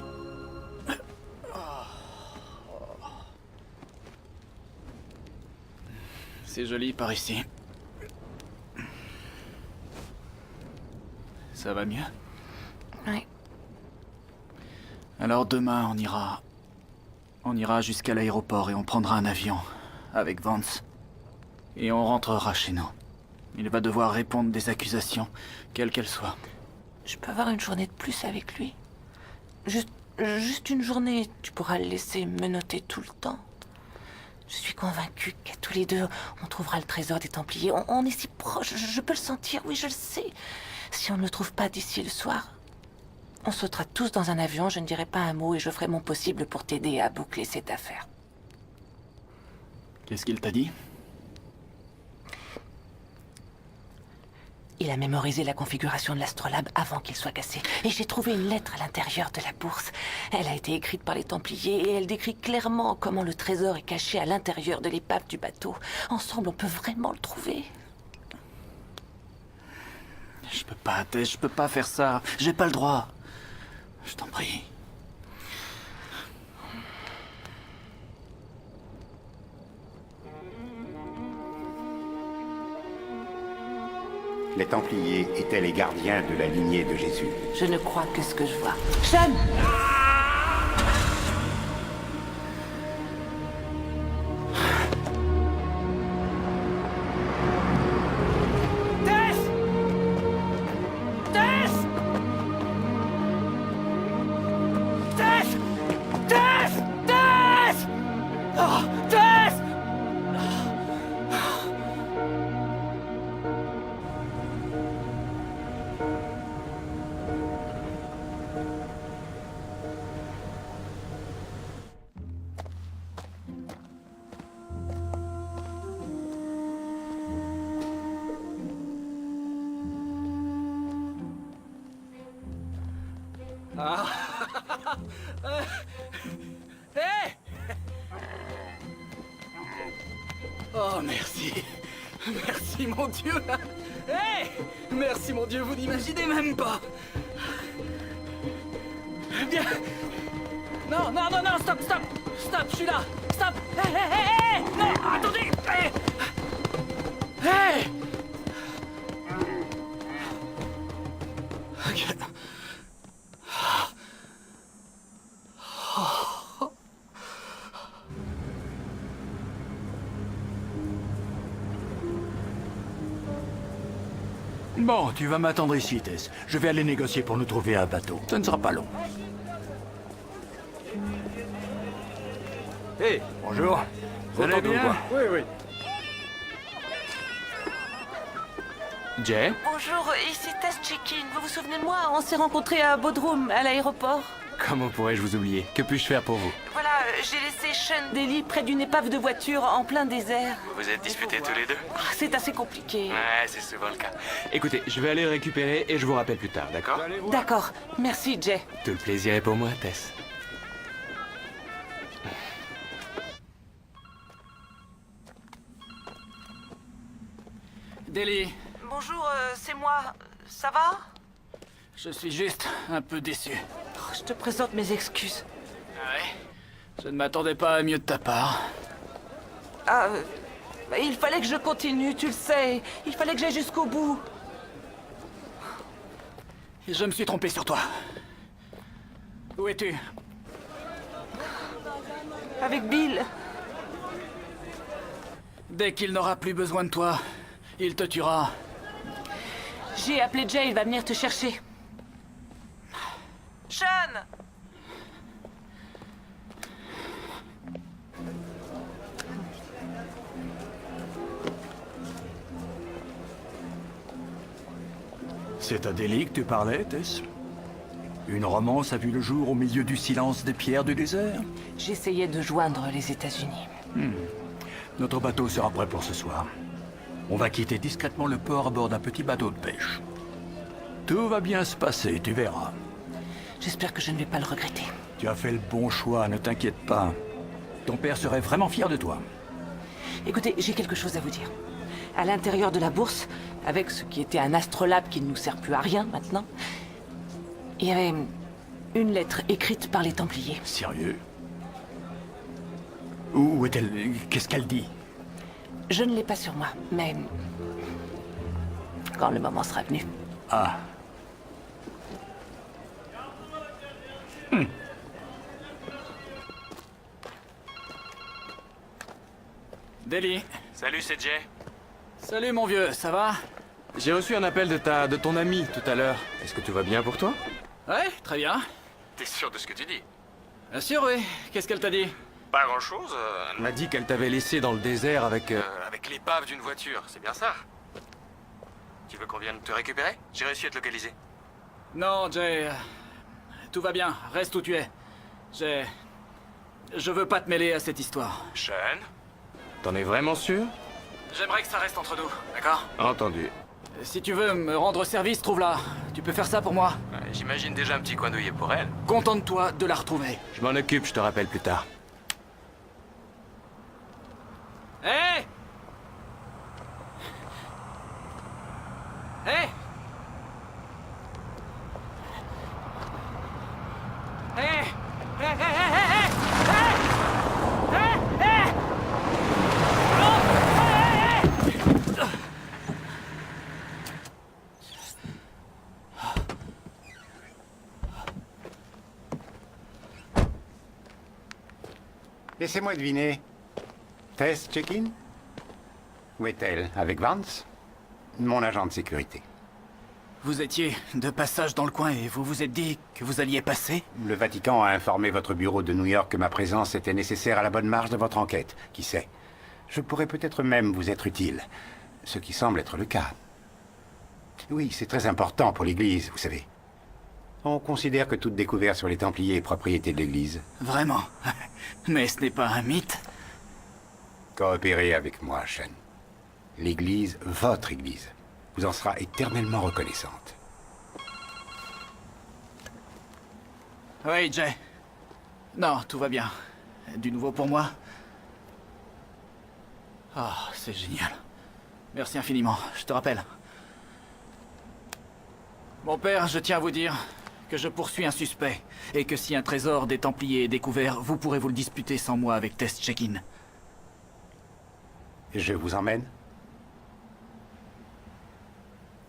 C'est joli par ici. Ça va mieux?
Oui.
Alors demain, on ira... On ira jusqu'à l'aéroport et on prendra un avion avec Vance. Et on rentrera chez nous. Il va devoir répondre des accusations, quelles qu'elles soient.
Je peux avoir une journée de plus avec lui? Juste une journée, tu pourras le laisser menotter tout le temps. Je suis convaincue qu'à tous les deux, on trouvera le trésor des Templiers. On est si proches, je peux le sentir, oui, je le sais. Si on ne le trouve pas d'ici le soir, on sautera tous dans un avion, je ne dirai pas un mot et je ferai mon possible pour t'aider à boucler cette affaire.
Qu'est-ce qu'il t'a dit?
Il a mémorisé la configuration de l'astrolabe avant qu'il soit cassé. Et j'ai trouvé une lettre à l'intérieur de la bourse. Elle a été écrite par les Templiers et elle décrit clairement comment le trésor est caché à l'intérieur de l'épave du bateau. Ensemble, on peut vraiment le trouver.
Je peux pas, Tess, je peux pas faire ça. J'ai pas le droit. Je t'en prie.
Les Templiers étaient les gardiens de la lignée de Jésus.
Je ne crois que ce que je vois. Sean! Tess! Tess! Tess! Tess! Tess! Oh, Tess! Hé!
Oh, merci. Merci, mon Dieu. Hé! Merci, mon Dieu, vous n'imaginez même pas. Bien. Non, non, non, non, stop, stop. Stop, je suis là. Stop. Hé, hé, hé, hé! Non, attendez. Hé! Hé! Ok.
Bon, tu vas m'attendre ici, Tess. Je vais aller négocier pour nous trouver un bateau. Ça ne sera pas long.
Hé,
Bonjour. Vous allez
entendez ou
bien?
quoi?
Oui, oui.
Jay?
Bonjour, ici Tess Check-in. Vous vous souvenez de moi? On s'est rencontrés à Bodrum, à l'aéroport.
Comment pourrais-je vous oublier? Que puis-je faire pour vous?
Voilà, j'ai laissé Sean Daly près d'une épave de voiture en plein désert.
Vous vous êtes disputés tous les deux?
Ah, c'est assez compliqué.
Ouais, c'est souvent le cas. Écoutez, je vais aller le récupérer et je vous rappelle plus tard, d'accord?
D'accord, merci Jay.
Tout le plaisir est pour moi, Tess.
Deli,
Bonjour, c'est moi. Ça va?
je suis juste un peu déçu.
Oh, je te présente mes excuses.
Ouais. Je ne m'attendais pas à mieux de ta part.
Ah, il fallait que je continue, tu le sais. Il fallait que j'aille jusqu'au bout.
Et je me suis trompé sur toi. Où es-tu?
Avec Bill.
Dès qu'il n'aura plus besoin de toi, il te tuera.
J'ai appelé Jay, il va venir te chercher. Sean!
C'est à Delhi que tu parlais, Tess? Une romance a vu le jour au milieu du silence des pierres du désert?
J'essayais de joindre les États-Unis.
Notre bateau sera prêt pour ce soir. On va quitter discrètement le port à bord d'un petit bateau de pêche. Tout va bien se passer, tu verras.
J'espère que je ne vais pas le regretter.
Tu as fait le bon choix, ne t'inquiète pas. Ton père serait vraiment fier de toi.
Écoutez, j'ai quelque chose à vous dire. À l'intérieur de la bourse, avec ce qui était un astrolabe qui ne nous sert plus à rien maintenant, il y avait une lettre écrite par les Templiers.
Sérieux? Où est-elle? Qu'est-ce qu'elle dit?
Je ne l'ai pas sur moi, mais quand le moment sera venu.
Ah.
Deli.
Salut, c'est Jay.
Salut mon vieux, ça va?
J'ai reçu un appel de ton ami tout à l'heure. Est-ce que tout va bien pour toi?
Ouais, très bien.
T'es sûr de ce que tu dis?
Bien sûr, oui. Qu'est-ce qu'elle t'a dit?
Pas grand-chose. Elle m'a dit qu'elle t'avait laissé dans le désert avec l'épave d'une voiture. C'est bien ça? Tu veux qu'on vienne te récupérer? J'ai réussi à te localiser.
Non, Jay. Tout va bien. Reste où tu es. Je veux pas te mêler à cette histoire.
Sean? T'en es vraiment sûr?
J'aimerais que ça reste entre nous, d'accord?
Entendu.
Si tu veux me rendre service, trouve-la. Tu peux faire ça pour moi.
J'imagine déjà un petit coin douillet pour elle.
Contente-toi de la retrouver.
Je m'en occupe, je te rappelle plus tard.
Hé! Hé! Hé! Hé!
Laissez-moi deviner. Tess check-in? Où est-elle? Avec Vance? Mon agent de sécurité.
Vous étiez de passage dans le coin et vous vous êtes dit que vous alliez passer?
Le Vatican a informé votre bureau de New York que ma présence était nécessaire à la bonne marche de votre enquête. Qui sait? Je pourrais peut-être même vous être utile. Ce qui semble être le cas. Oui, c'est très important pour l'Église, vous savez. On considère que toute découverte sur les Templiers est propriété de l'Église.
Vraiment? Mais ce n'est pas un mythe?
Coopérez avec moi, Sean. L'Église, votre Église, vous en sera éternellement reconnaissante.
Oui, Jay. Non, tout va bien. Du nouveau pour moi? Oh, c'est génial. Merci infiniment, je te rappelle. Mon père, je tiens à vous dire que je poursuis un suspect, et que si un trésor des Templiers est découvert, vous pourrez vous le disputer sans moi avec Tess Check-in.
Je vous emmène?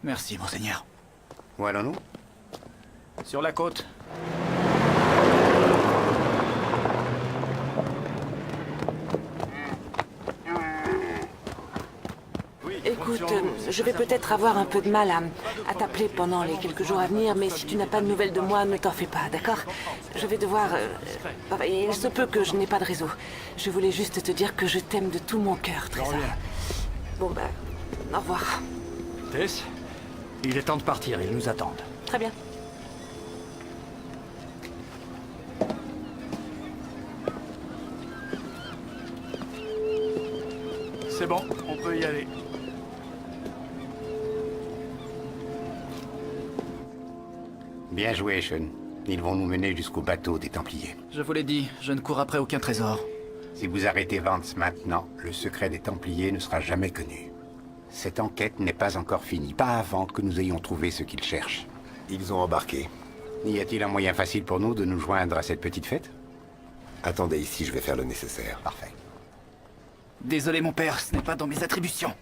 Merci, monseigneur.
Où allons-nous?
Sur la côte.
Écoute, je vais peut-être avoir un peu de mal à t'appeler pendant les quelques jours à venir, mais si tu n'as pas de nouvelles de moi, ne t'en fais pas, d'accord? Je vais devoir... il se peut que je n'ai pas de réseau. Je voulais juste te dire que je t'aime de tout mon cœur, Trésor. Bon, au revoir.
Tess, il est temps de partir, ils nous attendent.
Très bien.
C'est bon, on peut y aller.
Bien joué, Sean. Ils vont nous mener jusqu'au bateau des Templiers.
Je vous l'ai dit, je ne cours après aucun trésor.
Si vous arrêtez Vance maintenant, le secret des Templiers ne sera jamais connu. Cette enquête n'est pas encore finie, pas avant que nous ayons trouvé ce qu'ils cherchent.
Ils ont embarqué.
Y a-t-il un moyen facile pour nous de nous joindre à cette petite fête?
Attendez ici, je vais faire le nécessaire.
Parfait.
Désolé, mon père, ce n'est pas dans mes attributions.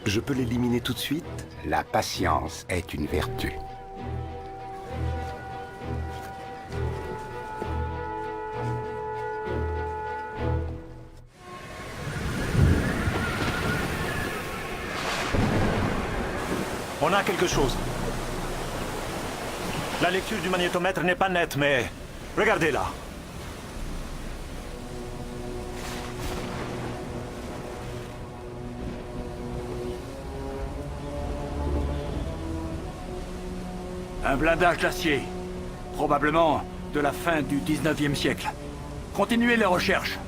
Je peux l'éliminer tout de suite?
La patience est une vertu.
On a quelque chose. La lecture du magnétomètre n'est pas nette, mais... Regardez là.
Un blindage d'acier. Probablement de la fin du 19e siècle. Continuez les recherches.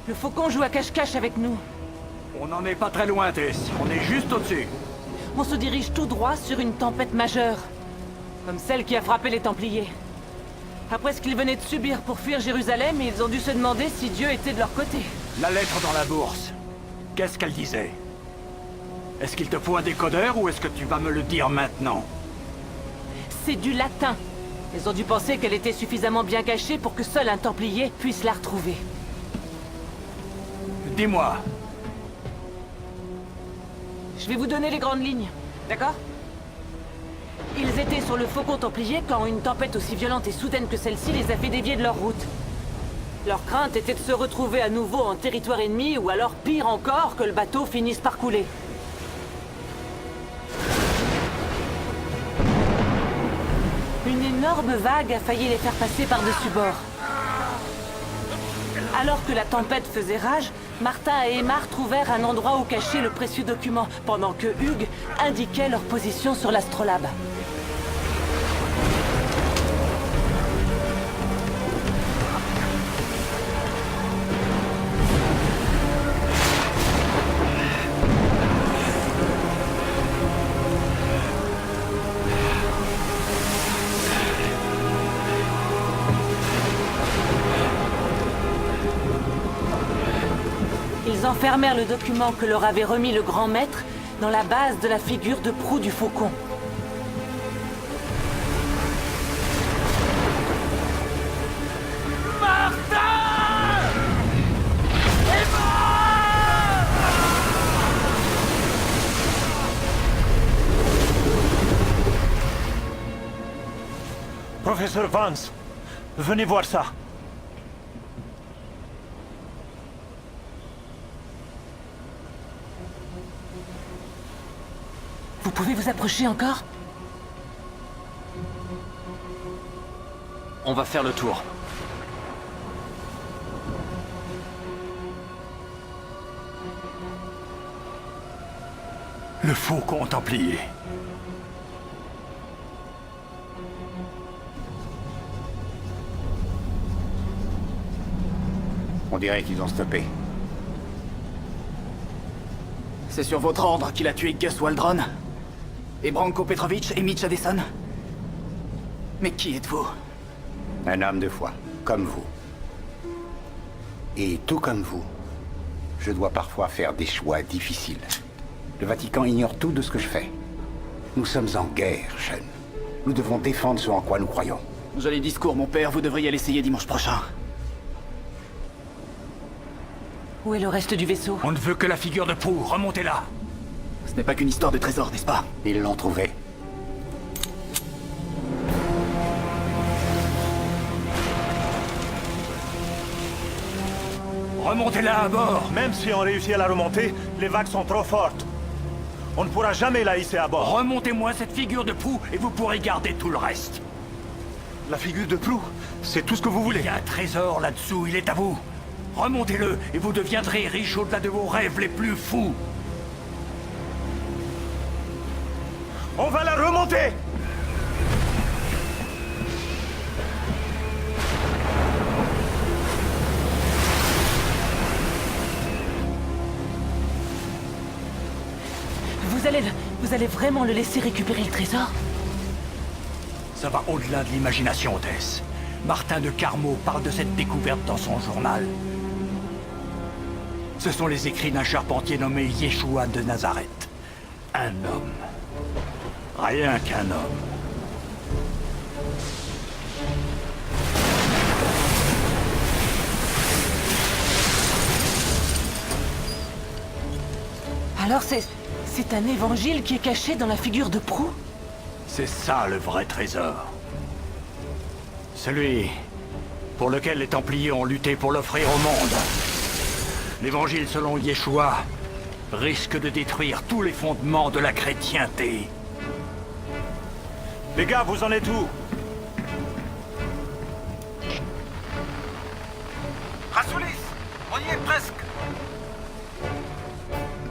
Le faucon joue à cache-cache avec nous.
On n'en est pas très loin, Tess. On est juste au-dessus.
On se dirige tout droit sur une tempête majeure. Comme celle qui a frappé les Templiers. Après ce qu'ils venaient de subir pour fuir Jérusalem, ils ont dû se demander si Dieu était de leur côté.
La lettre dans la bourse. Qu'est-ce qu'elle disait? Est-ce qu'il te faut un décodeur ou est-ce que tu vas me le dire maintenant?
C'est du latin. Ils ont dû penser qu'elle était suffisamment bien cachée pour que seul un Templier puisse la retrouver.
Dis-moi.
Je vais vous donner les grandes lignes, d'accord? Ils étaient sur le Faucon Templier quand une tempête aussi violente et soudaine que celle-ci les a fait dévier de leur route. Leur crainte était de se retrouver à nouveau en territoire ennemi ou alors pire encore que le bateau finisse par couler. Une énorme vague a failli les faire passer par-dessus bord. Alors que la tempête faisait rage, Martin et Emma trouvèrent un endroit où cacher le précieux document, pendant que Hugues indiquait leur position sur l'astrolabe. Ils enfermèrent le document que leur avait remis le grand maître dans la base de la figure de proue du faucon.
Professeur Vance, venez voir ça.
Vous pouvez vous approcher encore?
On va faire le tour.
Le faucon templier.
On dirait qu'ils ont stoppé.
C'est sur votre ordre qu'il a tué Gus Waldron et Branko Petrovic et Mitch Addison. Mais qui êtes-vous?
Un homme de foi, comme vous. Et tout comme vous, je dois parfois faire des choix difficiles. Le Vatican ignore tout de ce que je fais. Nous sommes en guerre, Sean. Nous devons défendre ce en quoi nous croyons.
Joli discours, mon père. Vous devriez l'essayer dimanche prochain.
Où est le reste du vaisseau?
On ne veut que la figure de proue. Remontez-la.
Ce n'est pas qu'une histoire de trésor, n'est-ce pas?
Ils l'ont trouvé.
Remontez-la à bord.
Même si on réussit à la remonter, les vagues sont trop fortes. On ne pourra jamais la hisser à bord.
Remontez-moi cette figure de proue et vous pourrez garder tout le reste.
La figure de proue, c'est tout ce que vous
Il
voulez.
y a un trésor là-dessous, il est à vous. Remontez-le et vous deviendrez riche au-delà de vos rêves les plus fous.
On va la remonter!
Vous allez vraiment le laisser récupérer le trésor?
Ça va au-delà de l'imagination, Tess. Martin de Carmeau parle de cette découverte dans son journal. Ce sont les écrits d'un charpentier nommé Yeshua de Nazareth. Un homme. Rien qu'un homme.
Alors c'est un évangile qui est caché dans la figure de proue?
C'est ça le vrai trésor. Celui pour lequel les Templiers ont lutté pour l'offrir au monde. L'évangile selon Yeshua risque de détruire tous les fondements de la chrétienté.
Les gars, vous en êtes où?
Rassoulis, on y est presque.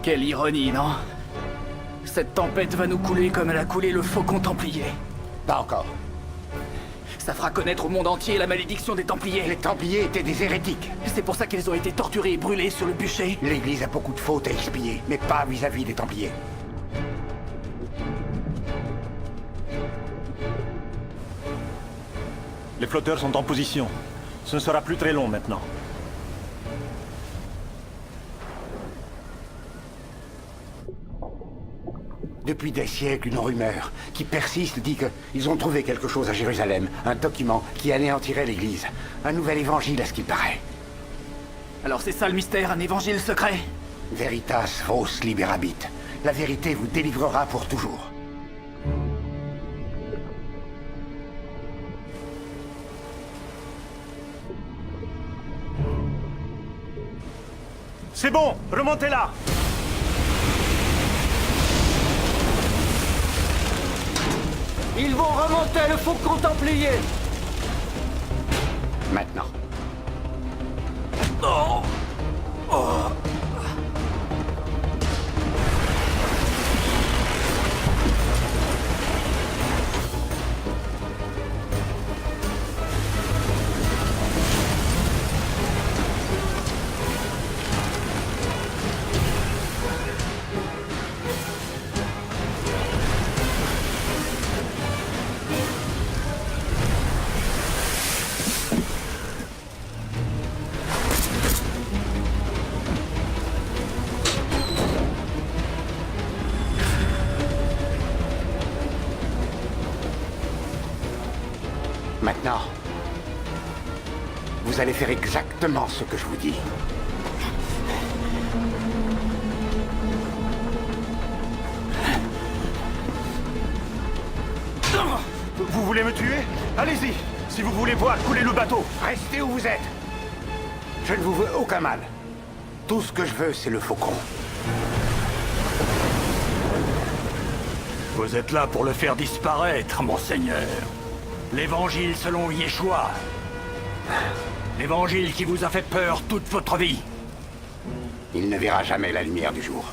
Quelle ironie, non? Cette tempête va nous couler comme elle a coulé le faucon templier.
Pas encore.
Ça fera connaître au monde entier la malédiction des Templiers.
Les Templiers étaient des hérétiques.
C'est pour ça qu'ils ont été torturés et brûlés sur le bûcher.
L'Église a beaucoup de fautes à expier, mais pas vis-à-vis des Templiers.
Les flotteurs sont en position. Ce ne sera plus très long maintenant.
Depuis des siècles, une rumeur qui persiste dit qu'ils ont trouvé quelque chose à Jérusalem. Un document qui anéantirait l'Église. Un nouvel évangile à ce qu'il paraît.
Alors c'est ça le mystère, un évangile secret?
Veritas vos liberabit. La vérité vous délivrera pour toujours.
C'est bon, remontez-la!
Ils vont remonter le faucon templier!
Maintenant. Maintenant, vous allez faire exactement ce que je vous dis.
Vous voulez me tuer? Allez-y. Si vous voulez voir couler le bateau.
Restez où vous êtes. Je ne vous veux aucun mal. Tout ce que je veux, c'est le faucon.
Vous êtes là pour le faire disparaître, monseigneur. L'évangile selon Yeshua. L'évangile qui vous a fait peur toute votre vie.
Il ne verra jamais la lumière du jour.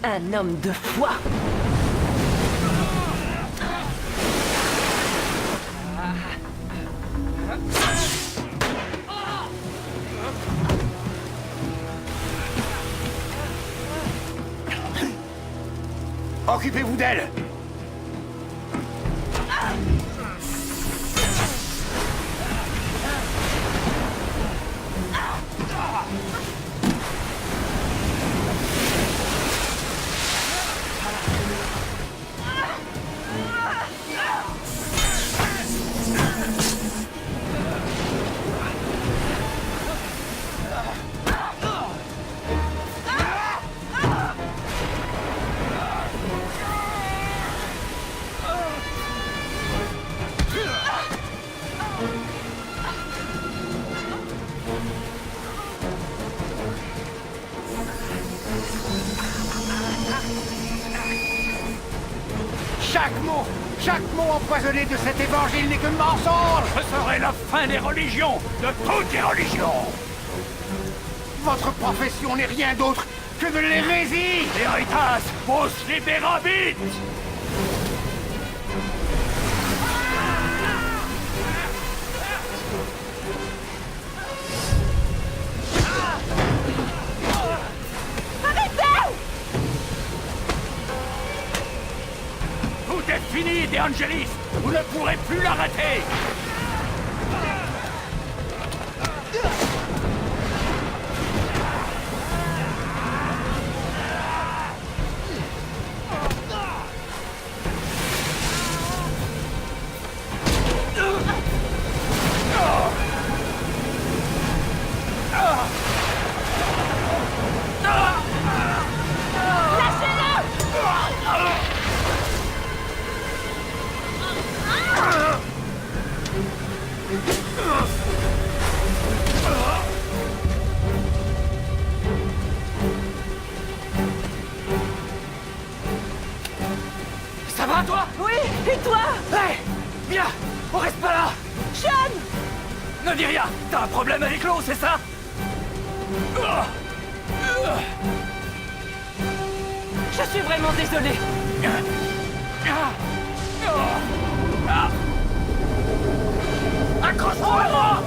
Un homme de foi.
Occupez-vous d'elle. Chaque mot empoisonné de cet évangile n'est que mensonge.
Ce serait la fin des religions, de toutes les religions.
Votre profession n'est rien d'autre que de l'hérésie.
Veritas vos liberabit. Tout est fini, De Angelis. Vous ne pourrez plus l'arrêter.
Ça va, toi?
Oui, et toi?
Hé! Viens! On reste pas là!
Sean!
Ne dis rien! T'as un problème avec l'eau, c'est ça?
Je suis vraiment désolé.
Accroche-toi à moi!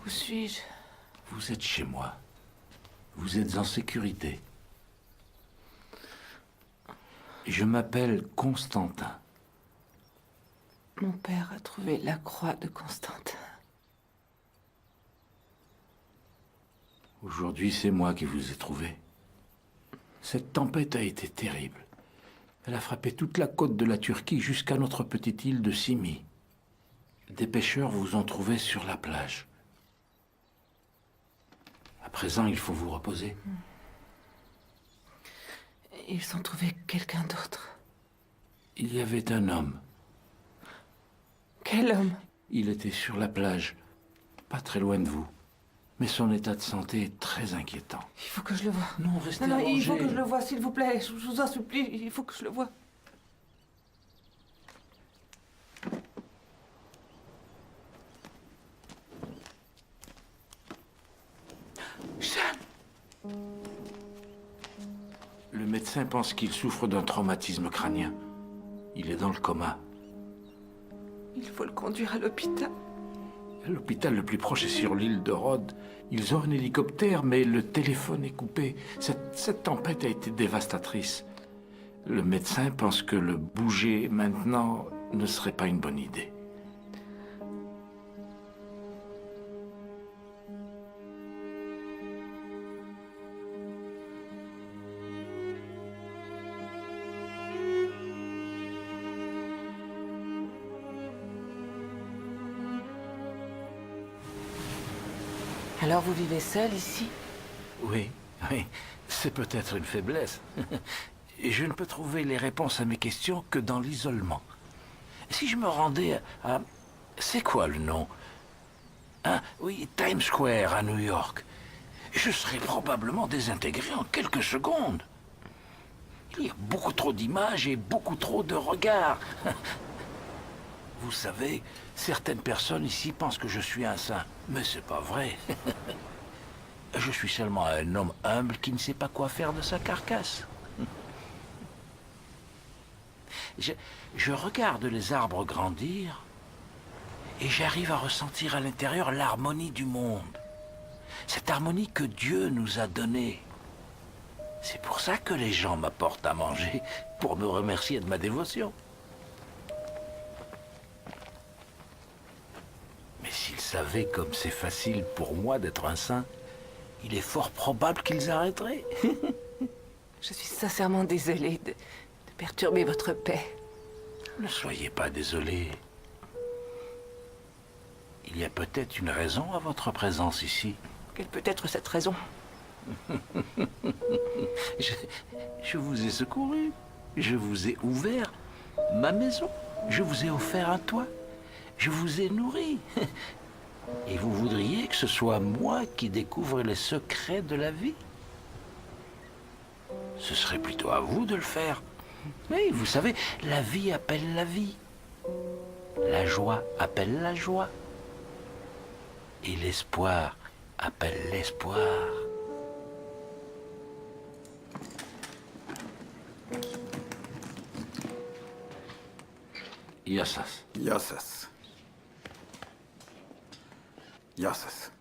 Où suis-je?
Vous êtes chez moi. Vous êtes en sécurité. Je m'appelle Constantin.
Mon père a trouvé la croix de Constantin.
Aujourd'hui, c'est moi qui vous ai trouvé. Cette tempête a été terrible. Elle a frappé toute la côte de la Turquie jusqu'à notre petite île de Simi. Des pêcheurs vous ont trouvé sur la plage. À présent, il faut vous reposer.
Ils ont trouvé quelqu'un d'autre.
Il y avait un homme.
Quel homme?
Il était sur la plage, pas très loin de vous. Mais son état de santé est très inquiétant.
Il faut que je le voie.
Non, restez
Non,
allongé.
il faut que je le voie, s'il vous plaît. Je vous en supplie, il faut que je le voie. Sean!
Le médecin pense qu'il souffre d'un traumatisme crânien. Il est dans le coma.
Il faut le conduire à l'hôpital.
L'hôpital le plus proche est sur l'île de Rhodes. Ils ont un hélicoptère, mais le téléphone est coupé. Cette tempête a été dévastatrice. Le médecin pense que le bouger maintenant ne serait pas une bonne idée.
Alors vous vivez seul ici?
Oui, oui, c'est peut-être une faiblesse. Et je ne peux trouver les réponses à mes questions que dans l'isolement. Si je me rendais à... C'est quoi le nom? Hein? Oui, Times Square à New York. Je serais probablement désintégré en quelques secondes. Il y a beaucoup trop d'images et beaucoup trop de regards. Vous savez, certaines personnes ici pensent que je suis un saint, mais c'est pas vrai. Je suis seulement un homme humble qui ne sait pas quoi faire de sa carcasse. Je regarde les arbres grandir et j'arrive à ressentir à l'intérieur l'harmonie du monde. Cette harmonie que Dieu nous a donnée. C'est pour ça que les gens m'apportent à manger, pour me remercier de ma dévotion. Mais s'ils savaient comme c'est facile pour moi d'être un saint, il est fort probable qu'ils arrêteraient.
Je suis sincèrement désolée de perturber votre paix.
Ne soyez pas désolé. Il y a peut-être une raison à votre présence ici.
Quelle peut être cette raison?
Je vous ai secouru. Je vous ai ouvert ma maison. Je vous ai offert un toit. Je vous ai nourri. Et vous voudriez que ce soit moi qui découvre les secrets de la vie? Ce serait plutôt à vous de le faire. Oui, vous savez, la vie appelle la vie. La joie appelle la joie. Et l'espoir appelle l'espoir. Yassas.
Yassas. Yassas.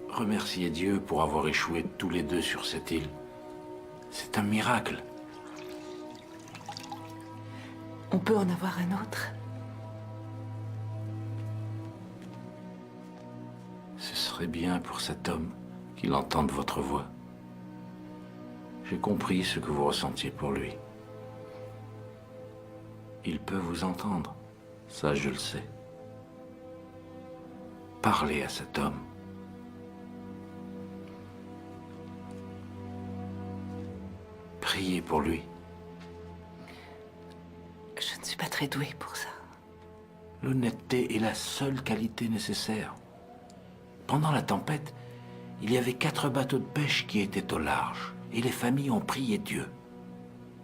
Remerciez Dieu pour avoir échoué tous les deux sur cette île. C'est un miracle.
On peut en avoir un autre?
Ce serait bien pour cet homme qu'il entende votre voix. J'ai compris ce que vous ressentiez pour lui. Il peut vous entendre, ça je le sais. Parlez à cet homme. Priez pour lui.
Je ne suis pas très douée pour ça.
L'honnêteté est la seule qualité nécessaire. Pendant la tempête, il y avait 4 bateaux de pêche qui étaient au large, et les familles ont prié Dieu.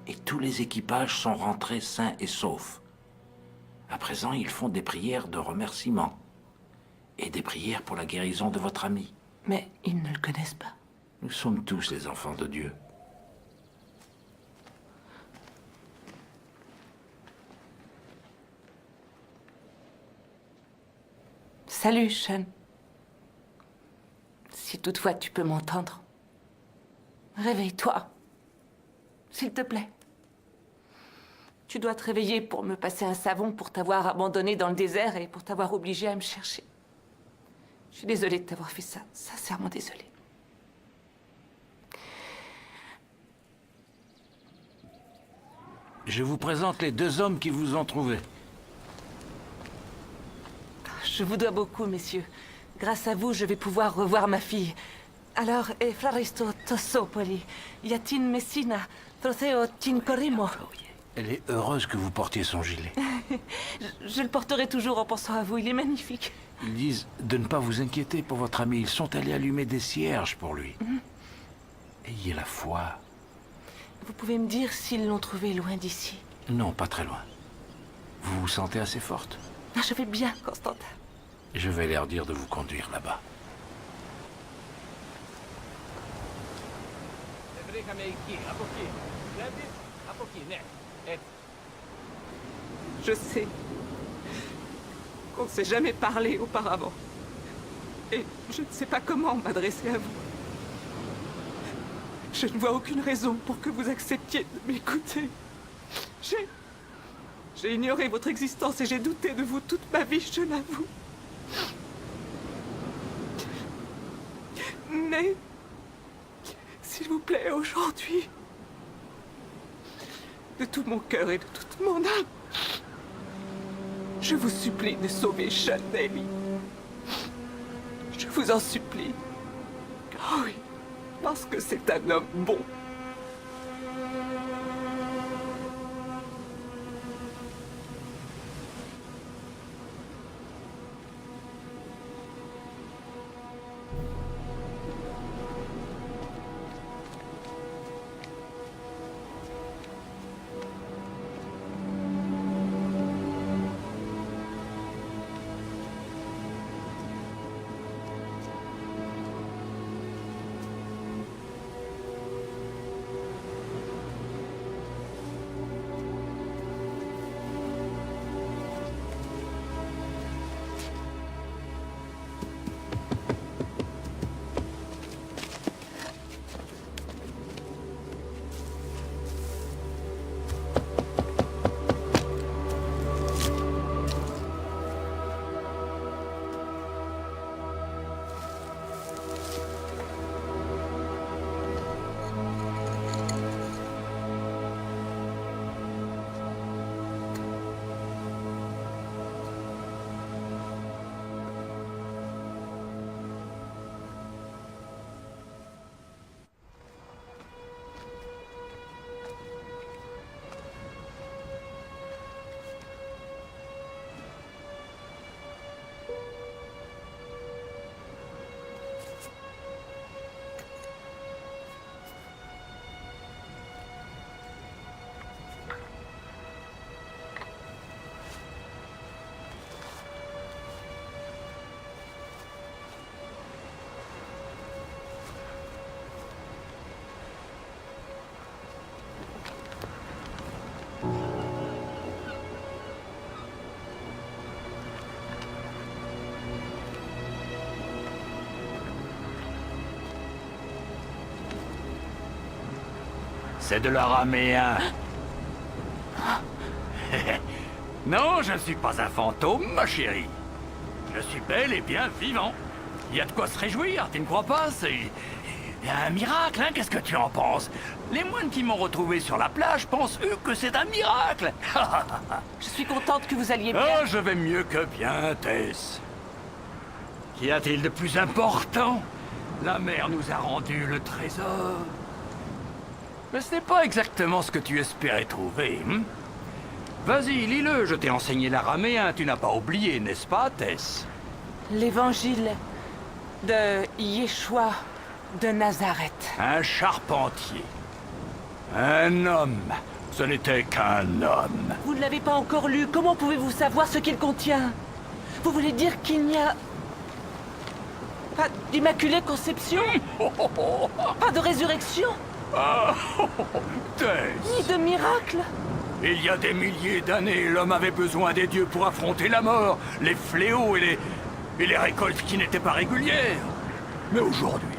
Et tous les équipages sont rentrés sains et saufs. À présent, ils font des prières de remerciement, et des prières pour la guérison de votre ami.
Mais ils ne le connaissent pas.
Nous sommes tous les enfants de Dieu.
Salut, Sean. Si toutefois tu peux m'entendre, réveille-toi. S'il te plaît. Tu dois te réveiller pour me passer un savon pour t'avoir abandonné dans le désert et pour t'avoir obligé à me chercher. Je suis désolée de t'avoir fait ça, sincèrement désolée.
Je vous présente les 2 hommes qui vous ont trouvé.
Je vous dois beaucoup, messieurs. Grâce à vous, je vais pouvoir revoir ma fille. Alors, Efraristo Tossopoli, Yatin Messina, Trotheo Tincorimo.
Elle est heureuse que vous portiez son gilet.
Je le porterai toujours en pensant à vous, il est magnifique.
Ils disent de ne pas vous inquiéter pour votre ami. Ils sont allés allumer des cierges pour lui. Ayez la foi.
Vous pouvez me dire s'ils l'ont trouvé loin d'ici?
Non, pas très loin. Vous vous sentez assez forte?
Je vais bien, Constantin.
Je vais leur dire de vous conduire là-bas.
Je sais qu'on ne s'est jamais parlé auparavant. Et je ne sais pas comment m'adresser à vous. Je ne vois aucune raison pour que vous acceptiez de m'écouter. J'ai ignoré votre existence et j'ai douté de vous toute ma vie, je l'avoue. Mais, s'il vous plaît, aujourd'hui, de tout mon cœur et de toute mon âme, je vous supplie de sauver Sean Daly. Je vous en supplie. Oh oui, parce que c'est un homme bon.
C'est de l'araméen. Non, je ne suis pas un fantôme, ma chérie. Je suis bel et bien vivant. Il y a de quoi se réjouir, tu ne crois pas? C'est un miracle, hein? Qu'est-ce que tu en penses? Les moines qui m'ont retrouvé sur la plage pensent, eux, que c'est un miracle.
Je suis contente que vous alliez bien.
Oh, je vais mieux que bien, Tess. Qu'y a-t-il de plus important? La mer nous a rendu le trésor. Mais ce n'est pas exactement ce que tu espérais trouver, hein? Vas-y, lis-le, je t'ai enseigné l'araméen, tu n'as pas oublié, n'est-ce pas, Tess?
L'évangile de Yeshua de Nazareth.
Un charpentier. Un homme. Ce n'était qu'un homme.
Vous ne l'avez pas encore lu, comment pouvez-vous savoir ce qu'il contient? Vous voulez dire qu'il n'y a pas d'immaculée conception? Pas de résurrection?
Tess.
Ni de miracle?
Il y a des milliers d'années, l'homme avait besoin des dieux pour affronter la mort, les fléaux et les récoltes qui n'étaient pas régulières. Mais aujourd'hui...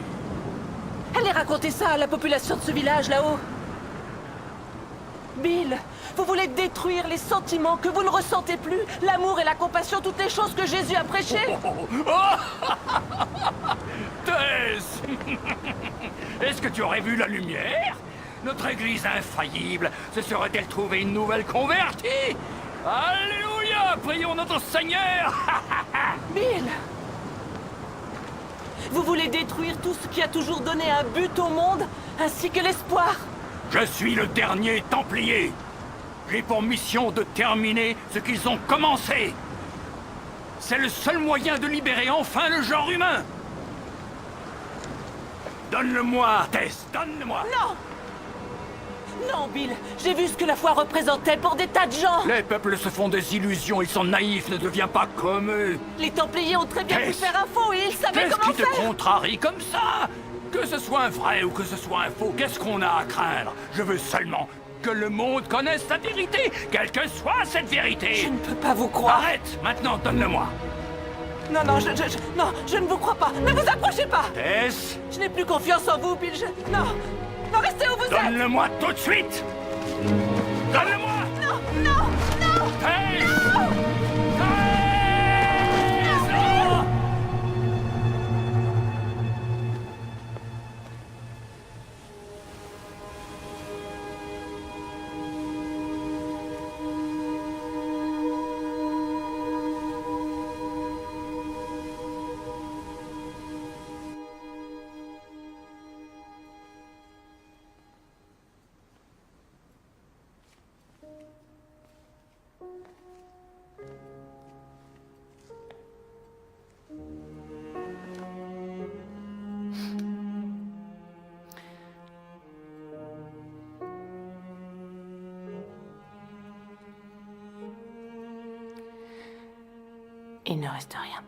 Allez raconter ça à la population de ce village là-haut. Bill, vous voulez détruire les sentiments que vous ne ressentez plus, l'amour et la compassion, toutes les choses que Jésus a prêchées.
Tess. Est-ce que tu aurais vu la lumière? Notre église infaillible se serait-elle trouvée une nouvelle convertie? Alléluia! Prions notre Seigneur.
Bill! Vous voulez détruire tout ce qui a toujours donné un but au monde, ainsi que l'espoir.
Je suis le dernier Templier. J'ai pour mission de terminer ce qu'ils ont commencé. C'est le seul moyen de libérer enfin le genre humain. Donne-le-moi, Tess, donne-le-moi.
Non! Non, Bill, j'ai vu ce que la foi représentait pour des tas de gens.
Les peuples se font des illusions, ils sont naïfs, ne deviens pas comme eux.
Les Templiers ont très bien pu
Tess,
faire un faux et ils savaient
Qu'est-ce
comment
qui te
faire.
contrarie comme ça? Que ce soit un vrai ou que ce soit un faux, qu'est-ce qu'on a à craindre? Je veux seulement que le monde connaisse la vérité, quelle que soit cette vérité.
Je ne peux pas vous croire.
Arrête, maintenant donne-le-moi.
Non, non, non, je ne vous crois pas. Ne vous approchez pas.
Tess,
Je n'ai plus confiance en vous, Bill. Non, non, restez où vous êtes.
donne-le-moi tout de suite. Donne-le-moi.
Non, non, non.
Tess.
Non.
Tess. Non.
Il ne reste rien.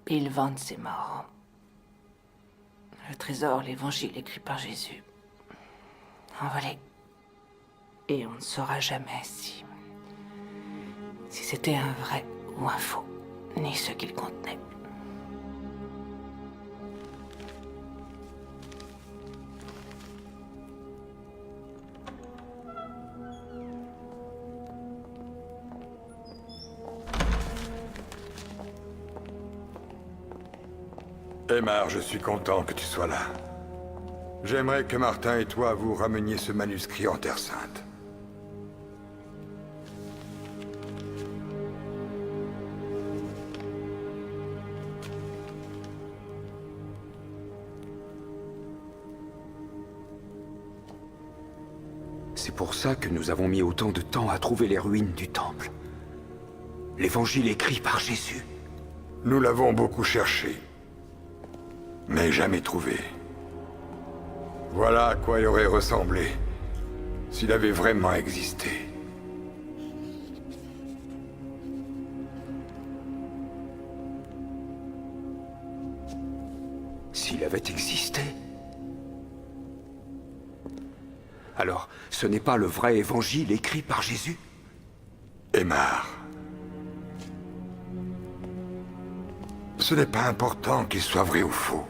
Bill Vance est mort. Le trésor, l'évangile écrit par Jésus. Envolé. Et on ne saura jamais si c'était un vrai ou un faux, ni ce qu'il contenait.
Aymar, je suis content que tu sois là. J'aimerais que Martin et toi vous rameniez ce manuscrit en Terre Sainte.
C'est pour ça que nous avons mis autant de temps à trouver les ruines du temple. L'évangile écrit par Jésus.
Nous l'avons beaucoup cherché, mais jamais trouvé. Voilà à quoi il aurait ressemblé s'il avait vraiment existé.
S'il avait existé. Alors, ce n'est pas le vrai évangile écrit par Jésus?
Aymar. Ce n'est pas important qu'il soit vrai ou faux.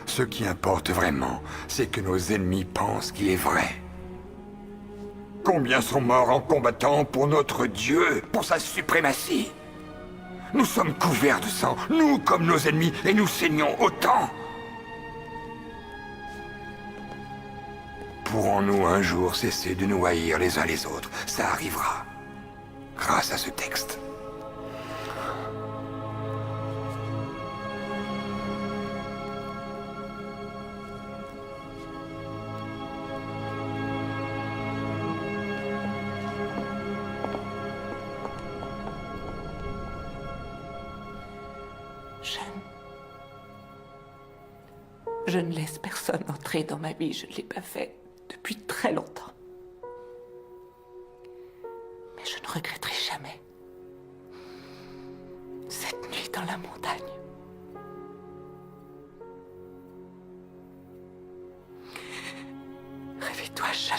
Ce qui importe vraiment, c'est que nos ennemis pensent qu'il est vrai. Combien sont morts en combattant pour notre Dieu, pour sa suprématie? Nous sommes couverts de sang, nous comme nos ennemis, et nous saignons autant. Pourrons-nous un jour cesser de nous haïr les uns les autres? Ça arrivera, grâce à ce texte.
Je ne laisse personne entrer dans ma vie, je ne l'ai pas fait depuis très longtemps. Mais je ne regretterai jamais cette nuit dans la montagne. Réveille-toi, jeune.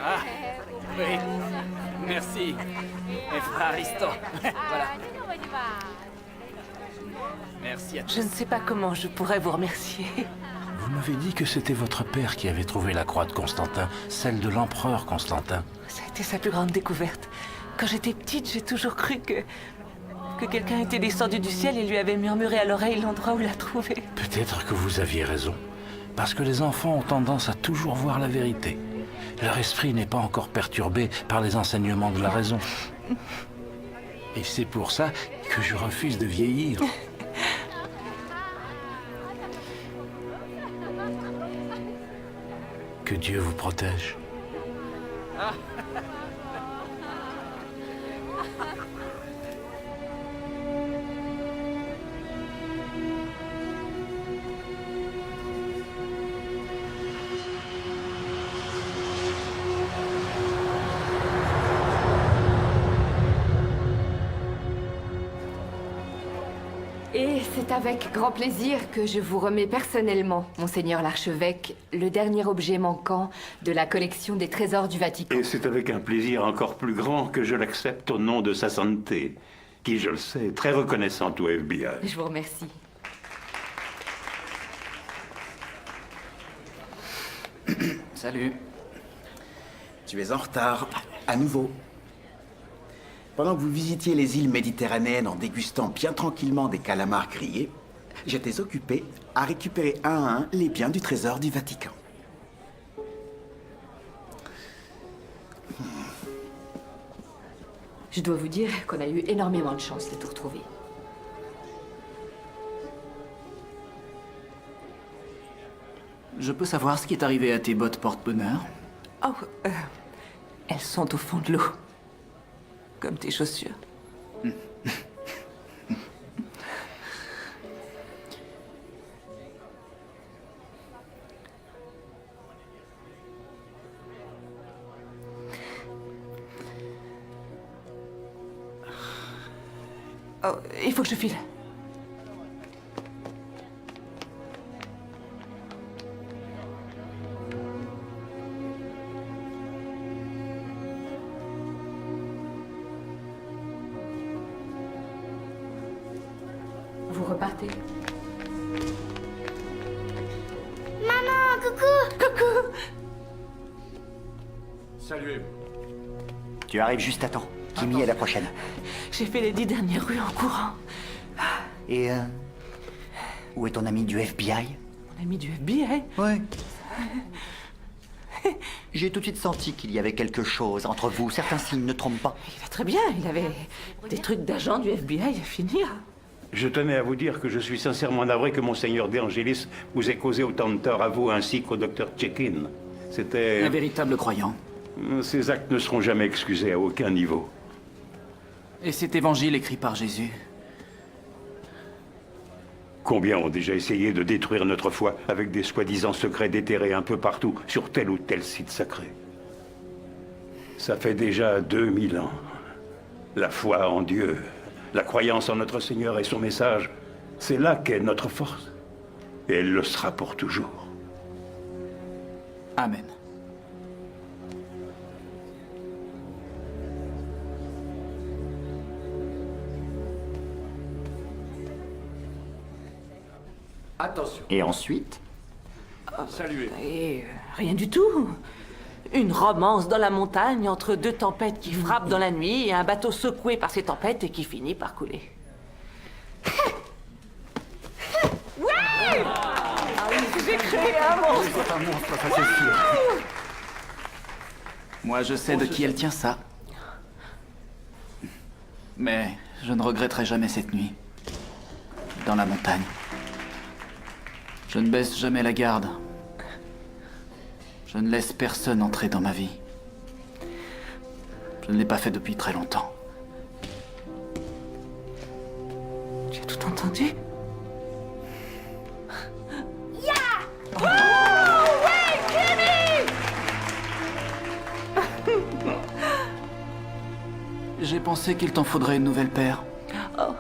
Ah, oui. Merci. Efraristo. Voilà. Merci à tous.
Je ne sais pas comment je pourrais vous remercier.
Vous m'avez dit que c'était votre père qui avait trouvé la croix de Constantin, celle de l'empereur Constantin.
Ça a été sa plus grande découverte. Quand j'étais petite, j'ai toujours cru que quelqu'un était descendu du ciel et lui avait murmuré à l'oreille l'endroit où l'a trouvé.
Peut-être que vous aviez raison. Parce que les enfants ont tendance à toujours voir la vérité. Leur esprit n'est pas encore perturbé par les enseignements de la raison. Et c'est pour ça que je refuse de vieillir. Que Dieu vous protège.
Et c'est avec grand plaisir que je vous remets personnellement, Monseigneur l'archevêque, le dernier objet manquant de la collection des trésors du Vatican.
Et c'est avec un plaisir encore plus grand que je l'accepte au nom de sa sainteté, qui, je le sais, est très reconnaissante au FBI.
Je vous remercie.
Salut.
Tu es en retard, à nouveau. Pendant que vous visitiez les îles méditerranéennes en dégustant bien tranquillement des calamars grillés, j'étais occupé à récupérer un à un les biens du trésor du Vatican.
Je dois vous dire qu'on a eu énormément de chance de tout retrouver.
Je peux savoir ce qui est arrivé à tes bottes porte-bonheur?
Oh, elles sont au fond de l'eau. Comme tes chaussures. Oh, il faut que je file.
Vous repartez?
Maman, coucou!
Coucou!
Salut.
Tu arrives juste à temps. Kimi est la prochaine.
J'ai fait les 10 dernières rues en courant.
Et où est ton ami du FBI?
Mon ami du FBI?
Ouais. J'ai tout de suite senti qu'il y avait quelque chose entre vous. Certains signes ne trompent pas.
Il va très bien, il avait des trucs d'agent du FBI à finir.
Je tenais à vous dire que je suis sincèrement navré que Monseigneur De Angelis vous ait causé autant de tort à vous ainsi qu'au docteur Check-in. C'était...
Un véritable croyant.
Ces actes ne seront jamais excusés à aucun niveau.
Et cet évangile écrit par Jésus?
Combien ont déjà essayé de détruire notre foi avec des soi-disant secrets déterrés un peu partout sur tel ou tel site sacré? Ça fait déjà 2000 ans. La foi en Dieu, la croyance en notre Seigneur et son message, c'est là qu'est notre force. Et elle le sera pour toujours.
Amen.
Attention. Et ensuite?
Saluez.
Et rien du tout. Une romance dans la montagne entre deux tempêtes qui frappent dans la nuit et un bateau secoué par ces tempêtes et qui finit par couler. Ouais! J'ai créé un monstre!
C'est un monstre, ça c'est sûr.
Moi, je sais de qui elle tient ça. Mais je ne regretterai jamais cette nuit. Dans la montagne. Je ne baisse jamais la garde. Je ne laisse personne entrer dans ma vie. Je ne l'ai pas fait depuis très longtemps.
Tu as tout entendu?
J'ai pensé qu'il t'en faudrait une nouvelle paire.
Oh,